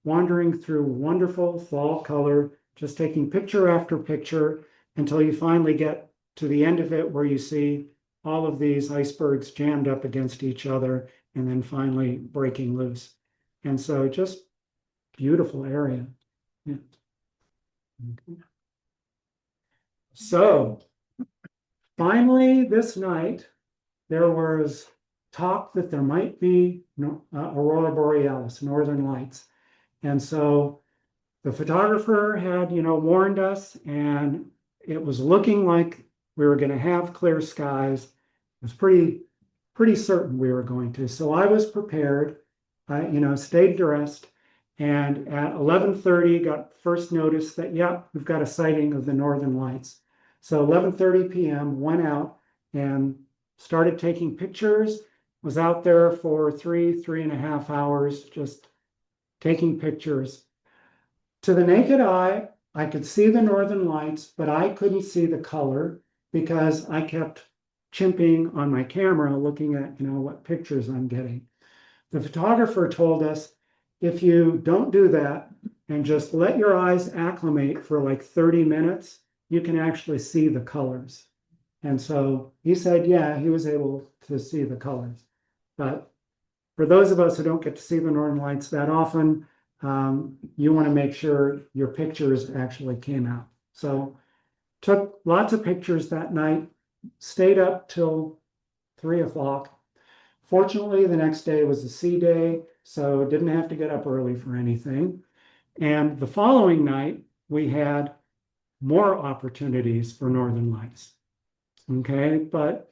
wandering through wonderful fall color, just taking picture after picture until you finally get to the end of it where you see all of these icebergs jammed up against each other and then finally breaking loose. And so just beautiful area. Yeah. Okay. So finally this night, there was talk that there might be aurora borealis, northern lights. And so the photographer had, you know, warned us, and it was looking like we were going to have clear skies. It was pretty certain we were going to. So I was prepared, you know, stayed dressed, and at 11:30 got first notice that, yeah, we've got a sighting of the northern lights. So 11:30 p.m. went out and started taking pictures, was out there for 3.5 hours, just taking pictures. To the naked eye, I could see the northern lights, but I couldn't see the color because I kept chimping on my camera, looking at, you know, what pictures I'm getting. The photographer told us, if you don't do that and just let your eyes acclimate for like 30 minutes, you can actually see the colors. And so he said, yeah, he was able to see the colors. But for those of us who don't get to see the northern lights that often, you want to make sure your pictures actually came out. So took lots of pictures that night, stayed up till 3 o'clock. Fortunately, the next day was a sea day, so didn't have to get up early for anything. And the following night, we had more opportunities for northern lights. Okay, but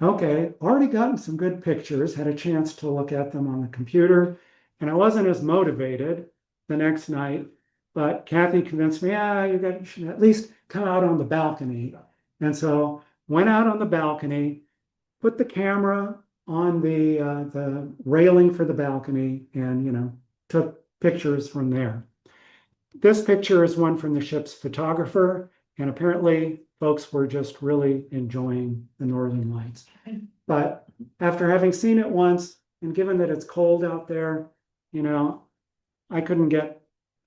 okay, already gotten some good pictures, had a chance to look at them on the computer, and I wasn't as motivated the next night, but Kathy convinced me, yeah, you should at least come out on the balcony. And so went out on the balcony, put the camera on the railing for the balcony, and took pictures from there. This picture is one from the ship's photographer, and apparently folks were just really enjoying the northern lights. But after having seen it once, and given that it's cold out there, I couldn't get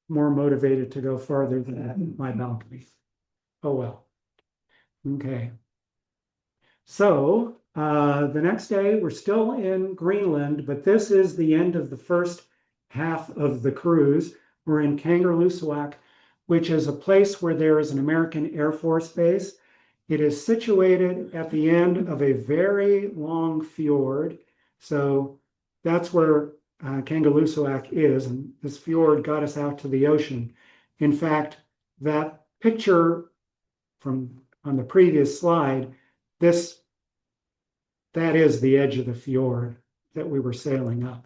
more motivated to go farther than my balcony. Oh well. Okay. So the next day, we're still in Greenland, but this is the end of the first half of the cruise. We're in Kangerlussuaq, which is a place where there is an American Air Force base. It is situated at the end of a very long fjord. So that's where Kangerlussuaq is, and this fjord got us out to the ocean. In fact, that picture from on the previous slide, that is the edge of the fjord that we were sailing up.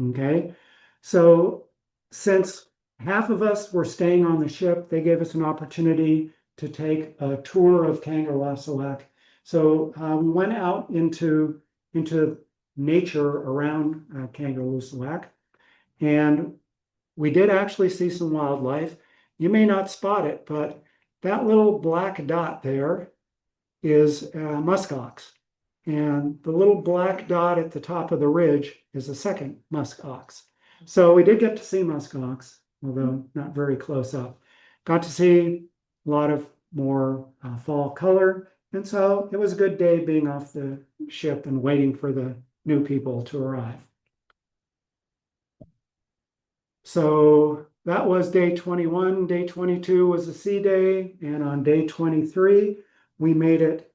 Okay, so since half of us were staying on the ship, they gave us an opportunity to take a tour of Kangerlussuaq. So we went out into nature around Kangerlussuaq, and we did actually see some wildlife. You may not spot it, but that little black dot there is muskox. And the little black dot at the top of the ridge is a second muskox. So we did get to see muskox, although not very close up. Got to see a lot of more fall color. And so it was a good day being off the ship and waiting for the new people to arrive. So that was day 21. Day 22 was a sea day. And on day 23, we made it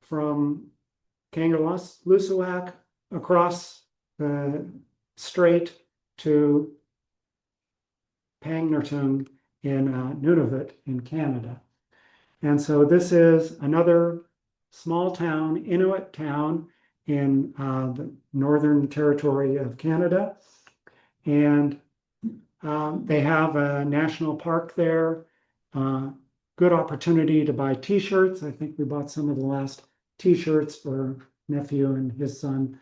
from Kangerlussuaq across the strait to Pangnirtung in Nunavut in Canada. And so this is another small town, Inuit town in the Northern Territory of Canada. And they have a national park there. Good opportunity to buy t-shirts. I think we bought some of the last t-shirts for nephew and his son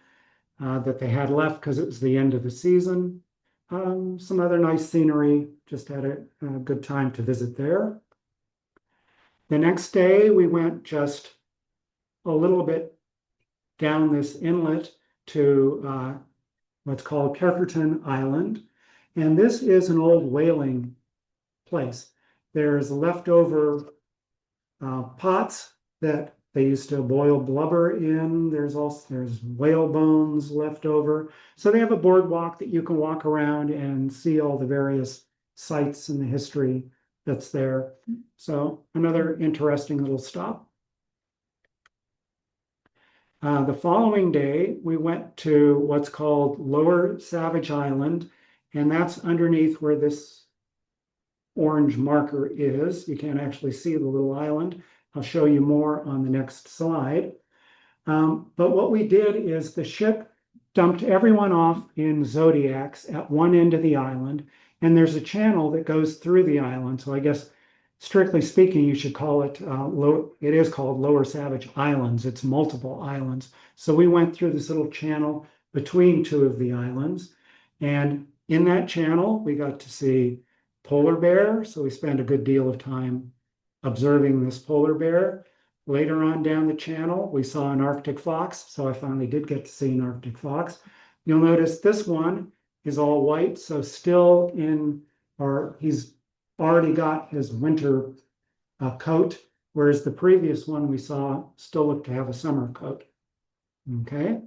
that they had left because it was the end of the season. Some other nice scenery, just had a good time to visit there. The next day, we went just a little bit down this inlet to what's called Kerkerton Island. And this is an old whaling place. There's leftover pots that they used to boil blubber in. There's whale bones left over. So they have a boardwalk that you can walk around and see all the various sites and the history that's there. So another interesting little stop. The following day, we went to what's called Lower Savage Island, and that's underneath where this orange marker is. You can't actually see the little island. I'll show you more on the next slide. But what we did is the ship dumped everyone off in zodiacs at one end of the island, and there's a channel that goes through the island. So I guess, strictly speaking, you should call it, it is called Lower Savage Islands. It's multiple islands. So we went through this little channel between two of the islands. And in that channel, we got to see polar bear. So we spent a good deal of time observing this polar bear. Later on down the channel, we saw an Arctic fox. So I finally did get to see an Arctic fox. You'll notice this one is all white. So still he's already got his winter coat, whereas the previous one we saw still looked to have a summer coat. Okay.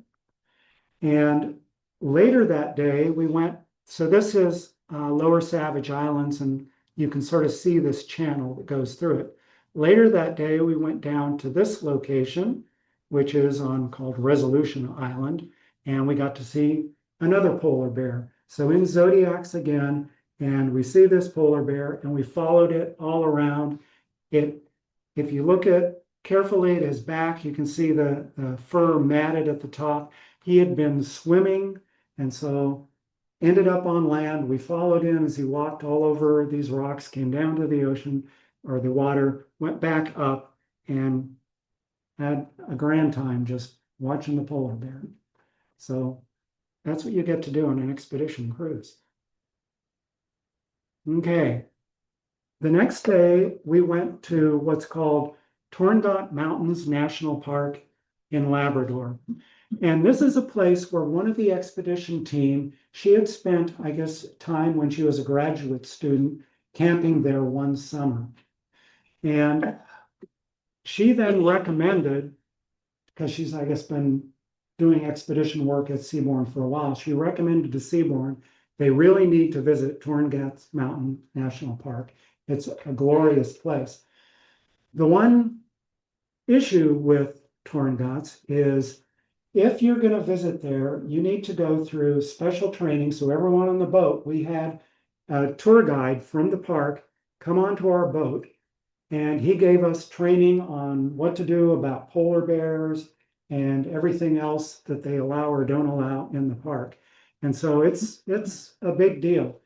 And later that day, we went, so this is Lower Savage Islands, and you can sort of see this channel that goes through it. Later that day, we went down to this location, which is called Resolution Island, and we got to see another polar bear. So in zodiacs again, and we see this polar bear, and we followed it all around. If you look at carefully at his back. You can see the fur matted at the top. He had been swimming, and so ended up on land. We followed him as he walked all over these rocks, came down to the ocean or the water, went back up, and had a grand time just watching the polar bear. So that's what you get to do on an expedition cruise. Okay. The next day, we went to what's called Torngat Mountains National Park in Labrador. And this is a place where one of the expedition team, she had spent, I guess, time when she was a graduate student camping there one summer. And she then recommended, because she's, I guess, been doing expedition work at Seabourn for a while, she recommended to Seabourn, they really need to visit Torngat Mountain National Park. It's a glorious place. The one issue with Torngat is if you're going to visit there, you need to go through special training. So everyone on the boat, we had a tour guide from the park come onto our boat, and he gave us training on what to do about polar bears and everything else that they allow or don't allow in the park. And so it's a big deal.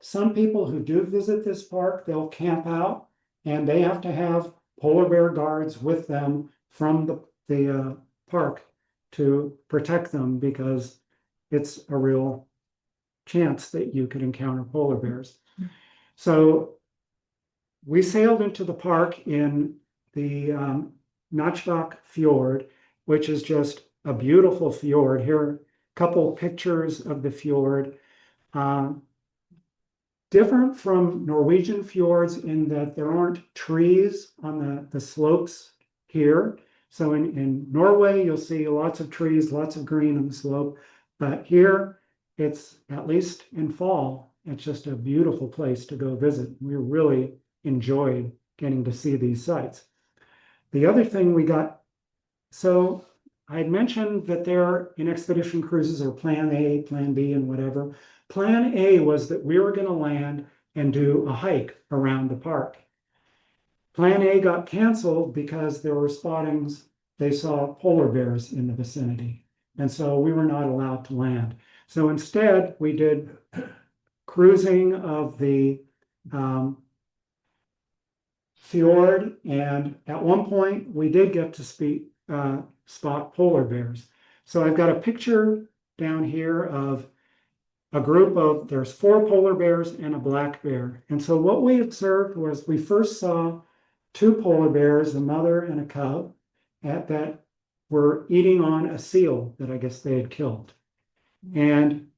Some people who do visit this park, they'll camp out, and they have to have polar bear guards with them from the park to protect them, because it's a real chance that you could encounter polar bears. So we sailed into the park in the Nachvak Fjord, which is just a beautiful fjord. Here are a couple pictures of the fjord. Different from Norwegian fjords in that there aren't trees on the slopes here. So in Norway, you'll see lots of trees, lots of green on the slope. But here, it's, at least in fall, it's just a beautiful place to go visit. We really enjoyed getting to see these sites. The other thing we got, so I had mentioned that there in expedition cruises are plan A, plan B, and whatever. Plan A was that we were going to land and do a hike around the park. Plan A got canceled because there were spottings. They saw polar bears in the vicinity, and so we were not allowed to land. So instead, we did cruising of the fjord, and at one point, we did get to spot polar bears. So I've got a picture down here of a group of, there's 4 polar bears and a black bear. And so what we observed was we first saw 2 polar bears, a mother and a cub, that were eating on a seal that I guess they had killed. And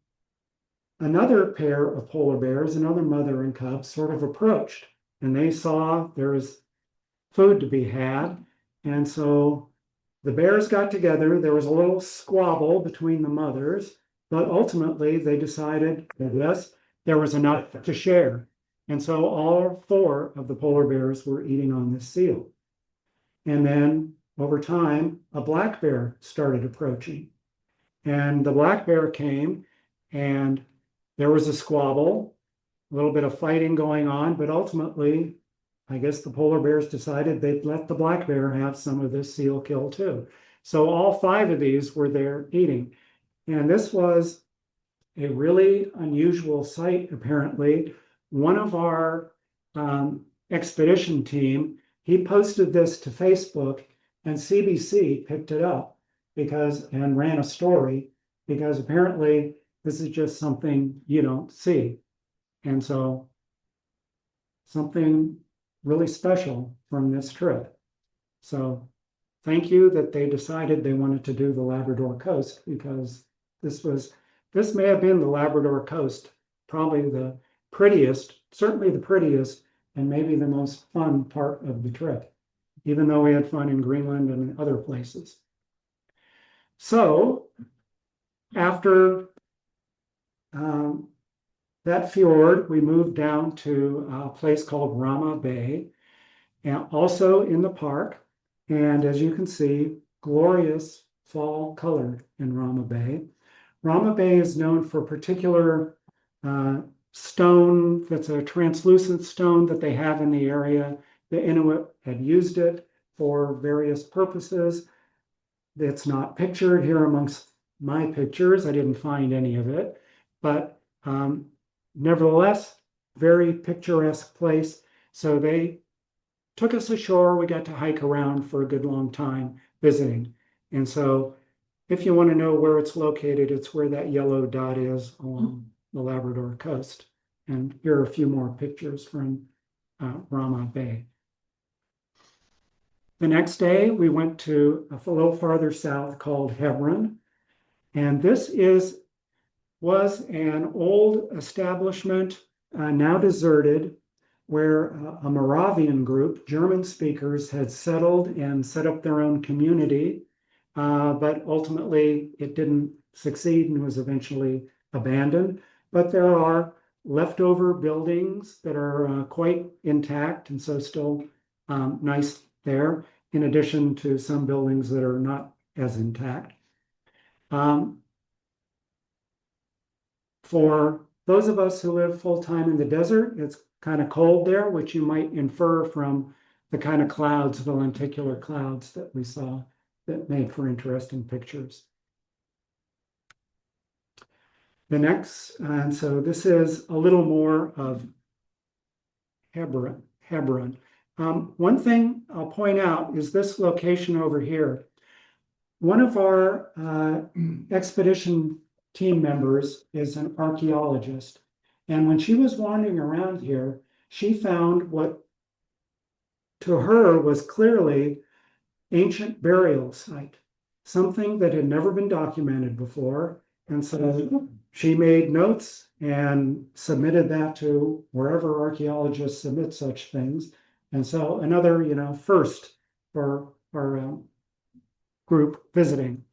another pair of polar bears, another mother and cub, sort of approached, and they saw there was food to be had. And so the bears got together. There was a little squabble between the mothers, but ultimately they decided that yes, there was enough to share. And so all 4 of the polar bears were eating on this seal. And then over time, a black bear started approaching. And the black bear came, and there was a squabble, a little bit of fighting going on, but ultimately, I guess the polar bears decided they'd let the black bear have some of this seal kill too. So all 5 of these were there eating. And this was a really unusual sight, apparently. One of our expedition team, he posted this to Facebook, and CBC picked it up and ran a story, because apparently this is just something you don't see. And so something really special from this trip. So thank you that they decided they wanted to do the Labrador coast, because this may have been the Labrador coast, probably the prettiest, certainly the prettiest, and maybe the most fun part of the trip, even though we had fun in Greenland and other places. So after that fjord, we moved down to a place called Rama Bay, and also in the park. And as you can see, glorious fall color in Rama Bay. Rama Bay is known for a particular stone that's a translucent stone that they have in the area. The Inuit had used it for various purposes. It's not pictured here amongst my pictures. I didn't find any of it, but nevertheless, very picturesque place. So they took us ashore. We got to hike around for a good long time visiting. And so if you want to know where it's located, it's where that yellow dot is along the Labrador coast. And here are a few more pictures from Rama Bay. The next day, we went to a little farther south called Hebron. And this was an old establishment, now deserted, where a Moravian group, German speakers, had settled and set up their own community. But ultimately, it didn't succeed and was eventually abandoned. But there are leftover buildings that are quite intact and so still nice there, in addition to some buildings that are not as intact. For those of us who live full-time in the desert, it's kind of cold there, which you might infer from the kind of clouds, the lenticular clouds that we saw that made for interesting pictures. The next, and so this is a little more of Hebron. One thing I'll point out is this location over here. One of our expedition team members is an archaeologist. And when she was wandering around here, she found what to her was clearly ancient burial site, something that had never been documented before. And so she made notes and submitted that to wherever archaeologists submit such things. And so another, first for our group visiting.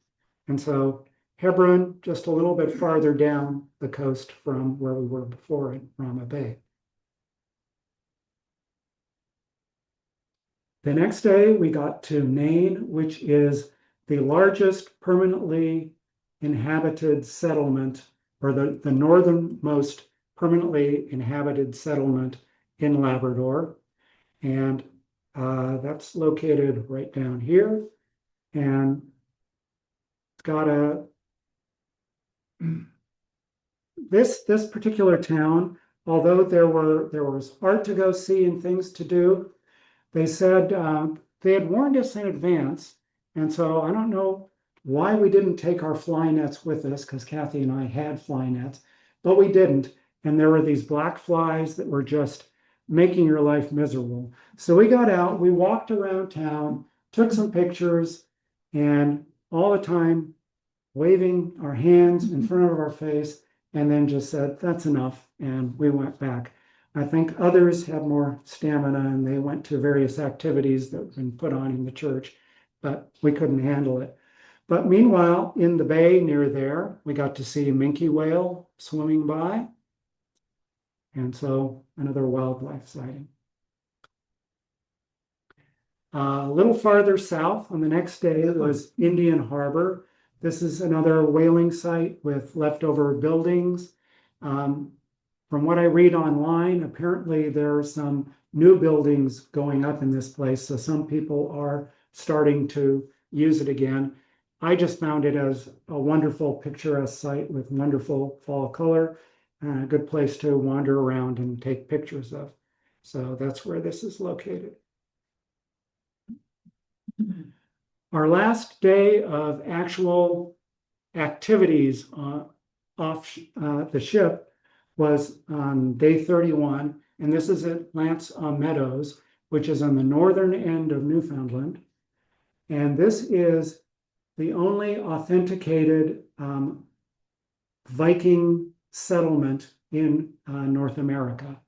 And so Hebron, just a little bit farther down the coast from where we were before in Rama Bay. The next day, we got to Nain, which is the largest permanently inhabited settlement, or the northernmost permanently inhabited settlement in Labrador. And that's located right down here. And it's got this particular town, although there was art to go see and things to do, they said they had warned us in advance. And so I don't know why we didn't take our fly nets with us, because Kathy and I had fly nets, but we didn't. And there were these black flies that were just making your life miserable. So we got out, we walked around town, took some pictures, and all the time waving our hands in front of our face, and then just said, that's enough. And we went back. I think others had more stamina and they went to various activities that had been put on in the church, but we couldn't handle it. But meanwhile, in the bay near there, we got to see a minke whale swimming by. And so another wildlife sighting. A little farther south on the next day was Indian Harbor. This is another whaling site with leftover buildings. From what I read online, apparently there are some new buildings going up in this place. So some people are starting to use it again. I just found it as a wonderful picturesque site with wonderful fall color and a good place to wander around and take pictures of. So that's where this is located. Our last day of actual activities off the ship was on day 31, and this is at Lance Meadows, which is on the northern end of Newfoundland. And this is the only authenticated Viking settlement in North America.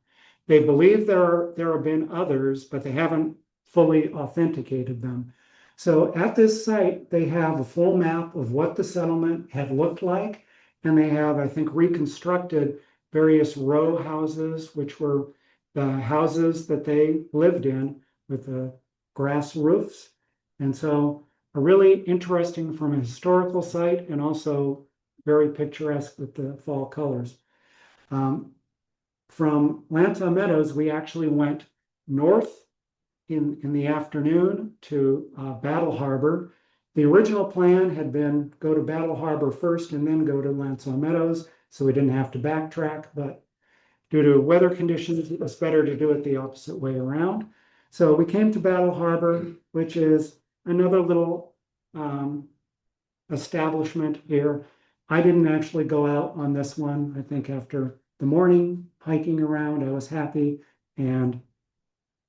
They believe there have been others, but they haven't fully authenticated them. So at this site, they have a full map of what the settlement had looked like, and they have, I think, reconstructed various row houses, which were the houses that they lived in with the grass roofs. And so a really interesting from a historical site and also very picturesque with the fall colors. From Lanta Meadows, we actually went north in the afternoon to Battle Harbor. The original plan had been go to Battle Harbor first and then go to Lansaw Meadows, so we didn't have to backtrack, but due to weather conditions, it was better to do it the opposite way around. So we came to Battle Harbor, which is another little establishment here. I didn't actually go out on this one. I think after the morning hiking around, I was happy and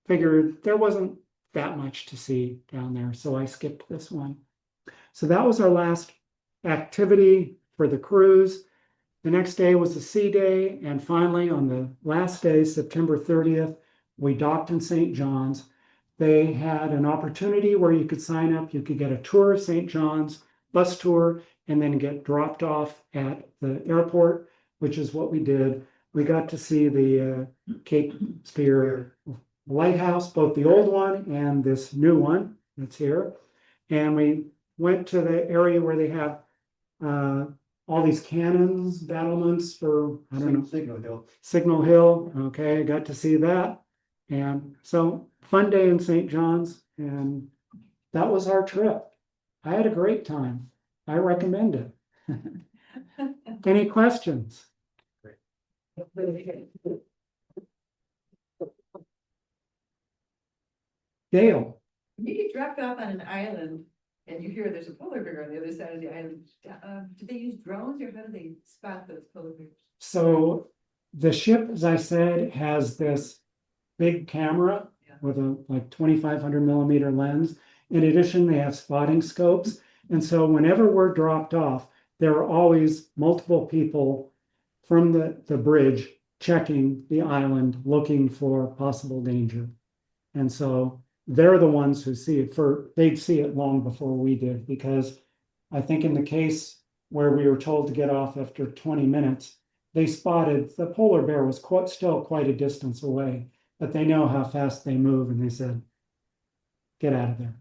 figured there wasn't that much to see down there, so I skipped this one. So that was our last activity for the cruise. The next day was the sea day, and finally on the last day, September 30th, we docked in St. John's. They had an opportunity where you could sign up, you could get a tour of St. John's, bus tour, and then get dropped off at the airport, which is what we did. We got to see the Cape Spear lighthouse, both the old one and this new one that's here. And we went to the area where they have all these cannons, battlements for, I don't know.
Signal Hill.
Signal Hill, okay, got to see that. And so fun day in St. John's, and that was our trip. I had a great time. I recommend it. Any questions? Dale,
You get dropped off on an island and you hear there's a polar bear on the other side of the island. Do they use drones or how do they spot those polar bears?
so the ship, as I said, has this big camera with a like 2,500 millimeter lens. In addition, they have spotting scopes. And so whenever we're dropped off, there are always multiple people from the bridge checking the island, looking for possible danger. And so they're the ones who see it they'd see it long before we did, because I think in the case where we were told to get off after 20 minutes, they spotted the polar bear was still quite a distance away, but they know how fast they move, and they said, get out of there.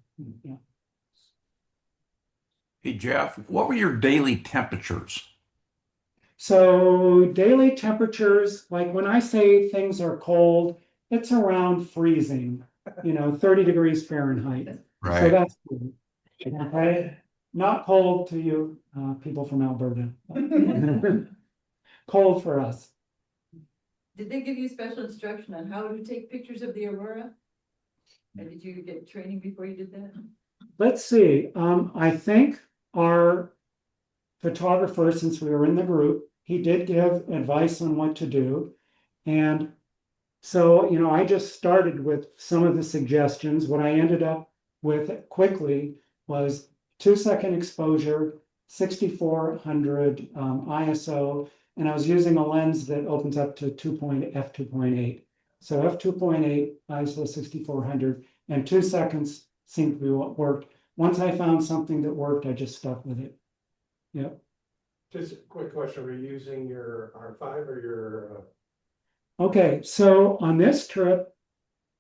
Yeah.
Hey, Jeff, what were your daily temperatures?
So daily temperatures, like when I say things are cold, it's around freezing, 30 degrees Fahrenheit. So
Right.
that's cool. Okay, not cold to you, people from Alberta. Cold for us.
Did they give you special instruction on how to take pictures of the aurora? And did you get training before you did that?
Let's see. I think our photographer, since we were in the group, he did give advice on what to do. And so, I just started with some of the suggestions. What I ended up with quickly was 2-second exposure, 6400 ISO, and I was using a lens that opens up to f2.8. So f2.8, ISO 6400, and 2 seconds seemed to be what worked. Once I found something that worked, I just stuck with it. Yep.
Just a quick question, are you using your R5 or your?
Okay, so on this trip,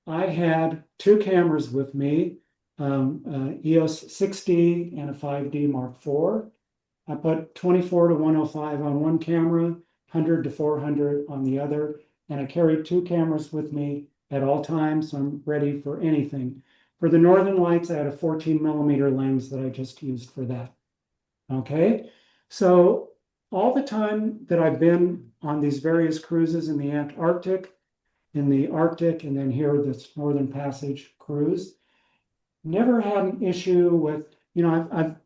I had 2 cameras with me, EOS 6D and a 5D Mark IV. I put 24 to 105 on one camera, 100 to 400 on the other, and I carried 2 cameras with me at all times, so I'm ready for anything. For the Northern Lights, I had a 14 millimeter lens that I just used for that. Okay, so all the time that I've been on these various cruises in the Arctic, and then here this Northern Passage cruise, never had an issue with,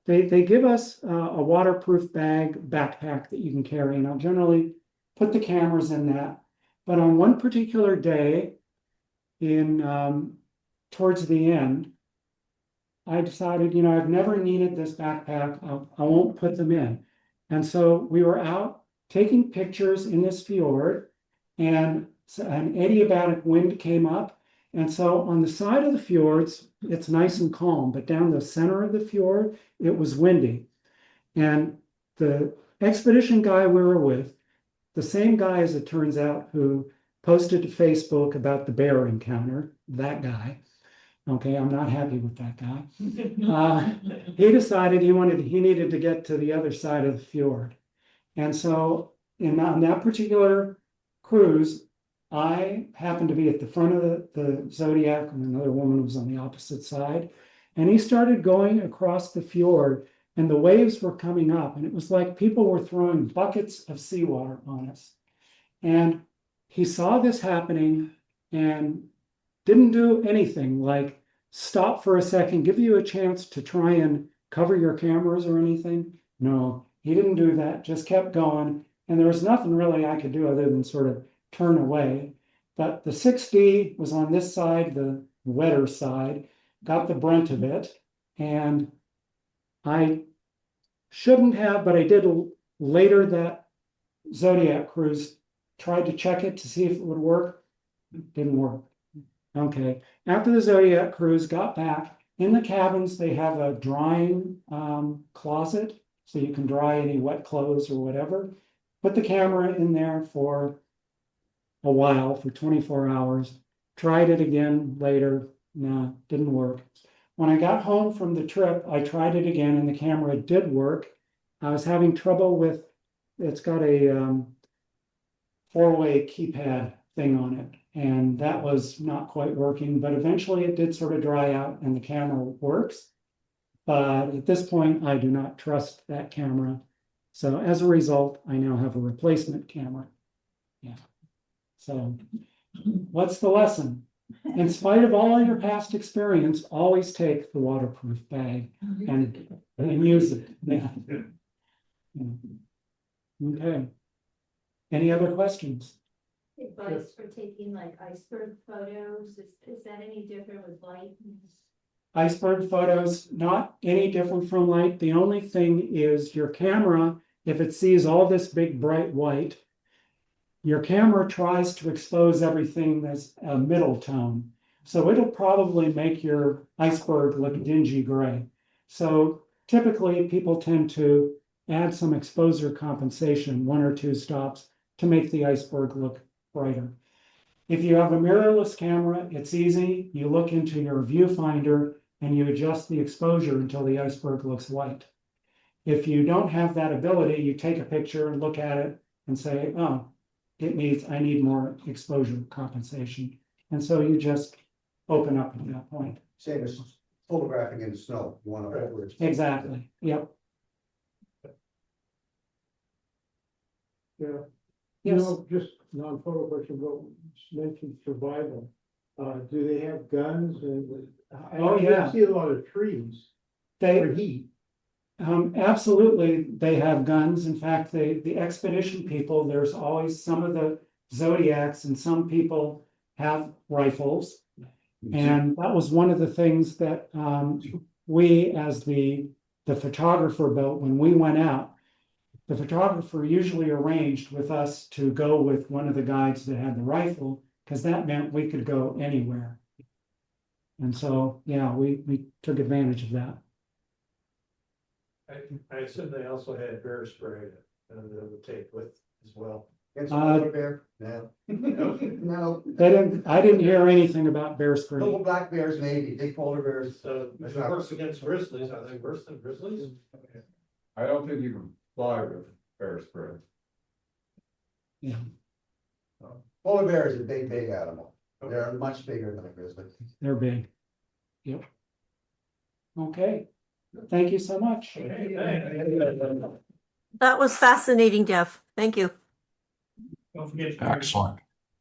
they give us a waterproof backpack that you can carry, and I'll generally put the cameras in that. But on one particular day, towards the end, I decided, I've never needed this backpack. I won't put them in. And so we were out taking pictures in this fjord, and an adiabatic wind came up. And so on the side of the fjords, it's nice and calm, but down the center of the fjord, it was windy. And the expedition guy we were with, the same guy, as it turns out, who posted to Facebook about the bear encounter, that guy. Okay, I'm not happy with that guy. He decided he needed to get to the other side of the fjord. And so on that particular cruise, I happened to be at the front of the Zodiac, and another woman was on the opposite side. And he started going across the fjord, and the waves were coming up, and it was like people were throwing buckets of seawater on us. And he saw this happening and didn't do anything like stop for a second, give you a chance to try and cover your cameras or anything. No, he didn't do that, just kept going. And there was nothing really I could do other than sort of turn away. But the 6D was on this side, the wetter side, got the brunt of it. And I shouldn't have, but I did later that Zodiac cruise, tried to check it to see if it would work. It didn't work. Okay. After the Zodiac cruise, got back. In the cabins, they have a drying closet, so you can dry any wet clothes or whatever. Put the camera in there for a while, for 24 hours. Tried it again later. No, didn't work. When I got home from the trip, I tried it again and the camera did work. I was having trouble with, it's got a four-way keypad thing on it, and that was not quite working, but eventually it did sort of dry out and the camera works. But at this point, I do not trust that camera. So as a result, I now have a replacement camera. Yeah. So what's the lesson? In spite of all your past experience, always take the waterproof bag and use it. Yeah. Okay. Any other questions?
Advice for taking like iceberg photos, is that any different with light?
Iceberg photos, not any different from light. The only thing is your camera, if it sees all this big bright white, your camera tries to expose everything that's a middle tone. So it'll probably make your iceberg look dingy gray. So typically people tend to add some exposure compensation, 1 or 2 stops, to make the iceberg look brighter. If you have a mirrorless camera, it's easy. You look into your viewfinder and you adjust the exposure until the iceberg looks white. If you don't have that ability, you take a picture and look at it and say, oh, I need more exposure compensation. And so you just open up at that point.
Same as photographing in the snow, you want to over.
Exactly. Yep.
Yeah.
Yes.
Just non-photo question, but you mentioned survival. Do they have guns and?
Oh, yeah.
I see a lot of trees for
They
heat.
absolutely, they have guns. In fact, the expedition people, there's always some of the Zodiacs and some people have rifles. And that was one of the things that we, as the photographer, built when we went out. The photographer usually arranged with us to go with one of the guides that had the rifle, because that meant we could go anywhere. And so, yeah, we took advantage of that.
I assume they also had bear spray and they would take with as well.
And some polar bear, no. No,
I didn't hear anything about bear spray.
little black bears maybe, big polar bears.
So if it works against grizzlies, are they worse than grizzlies?
I don't think you can fly with bear spray.
Yeah.
Polar bear is a big animal. They're much bigger than a grizzly.
They're big. Yep. Okay. Thank you so much.
That was fascinating, Jeff. Thank you.
Don't forget.
Excellent.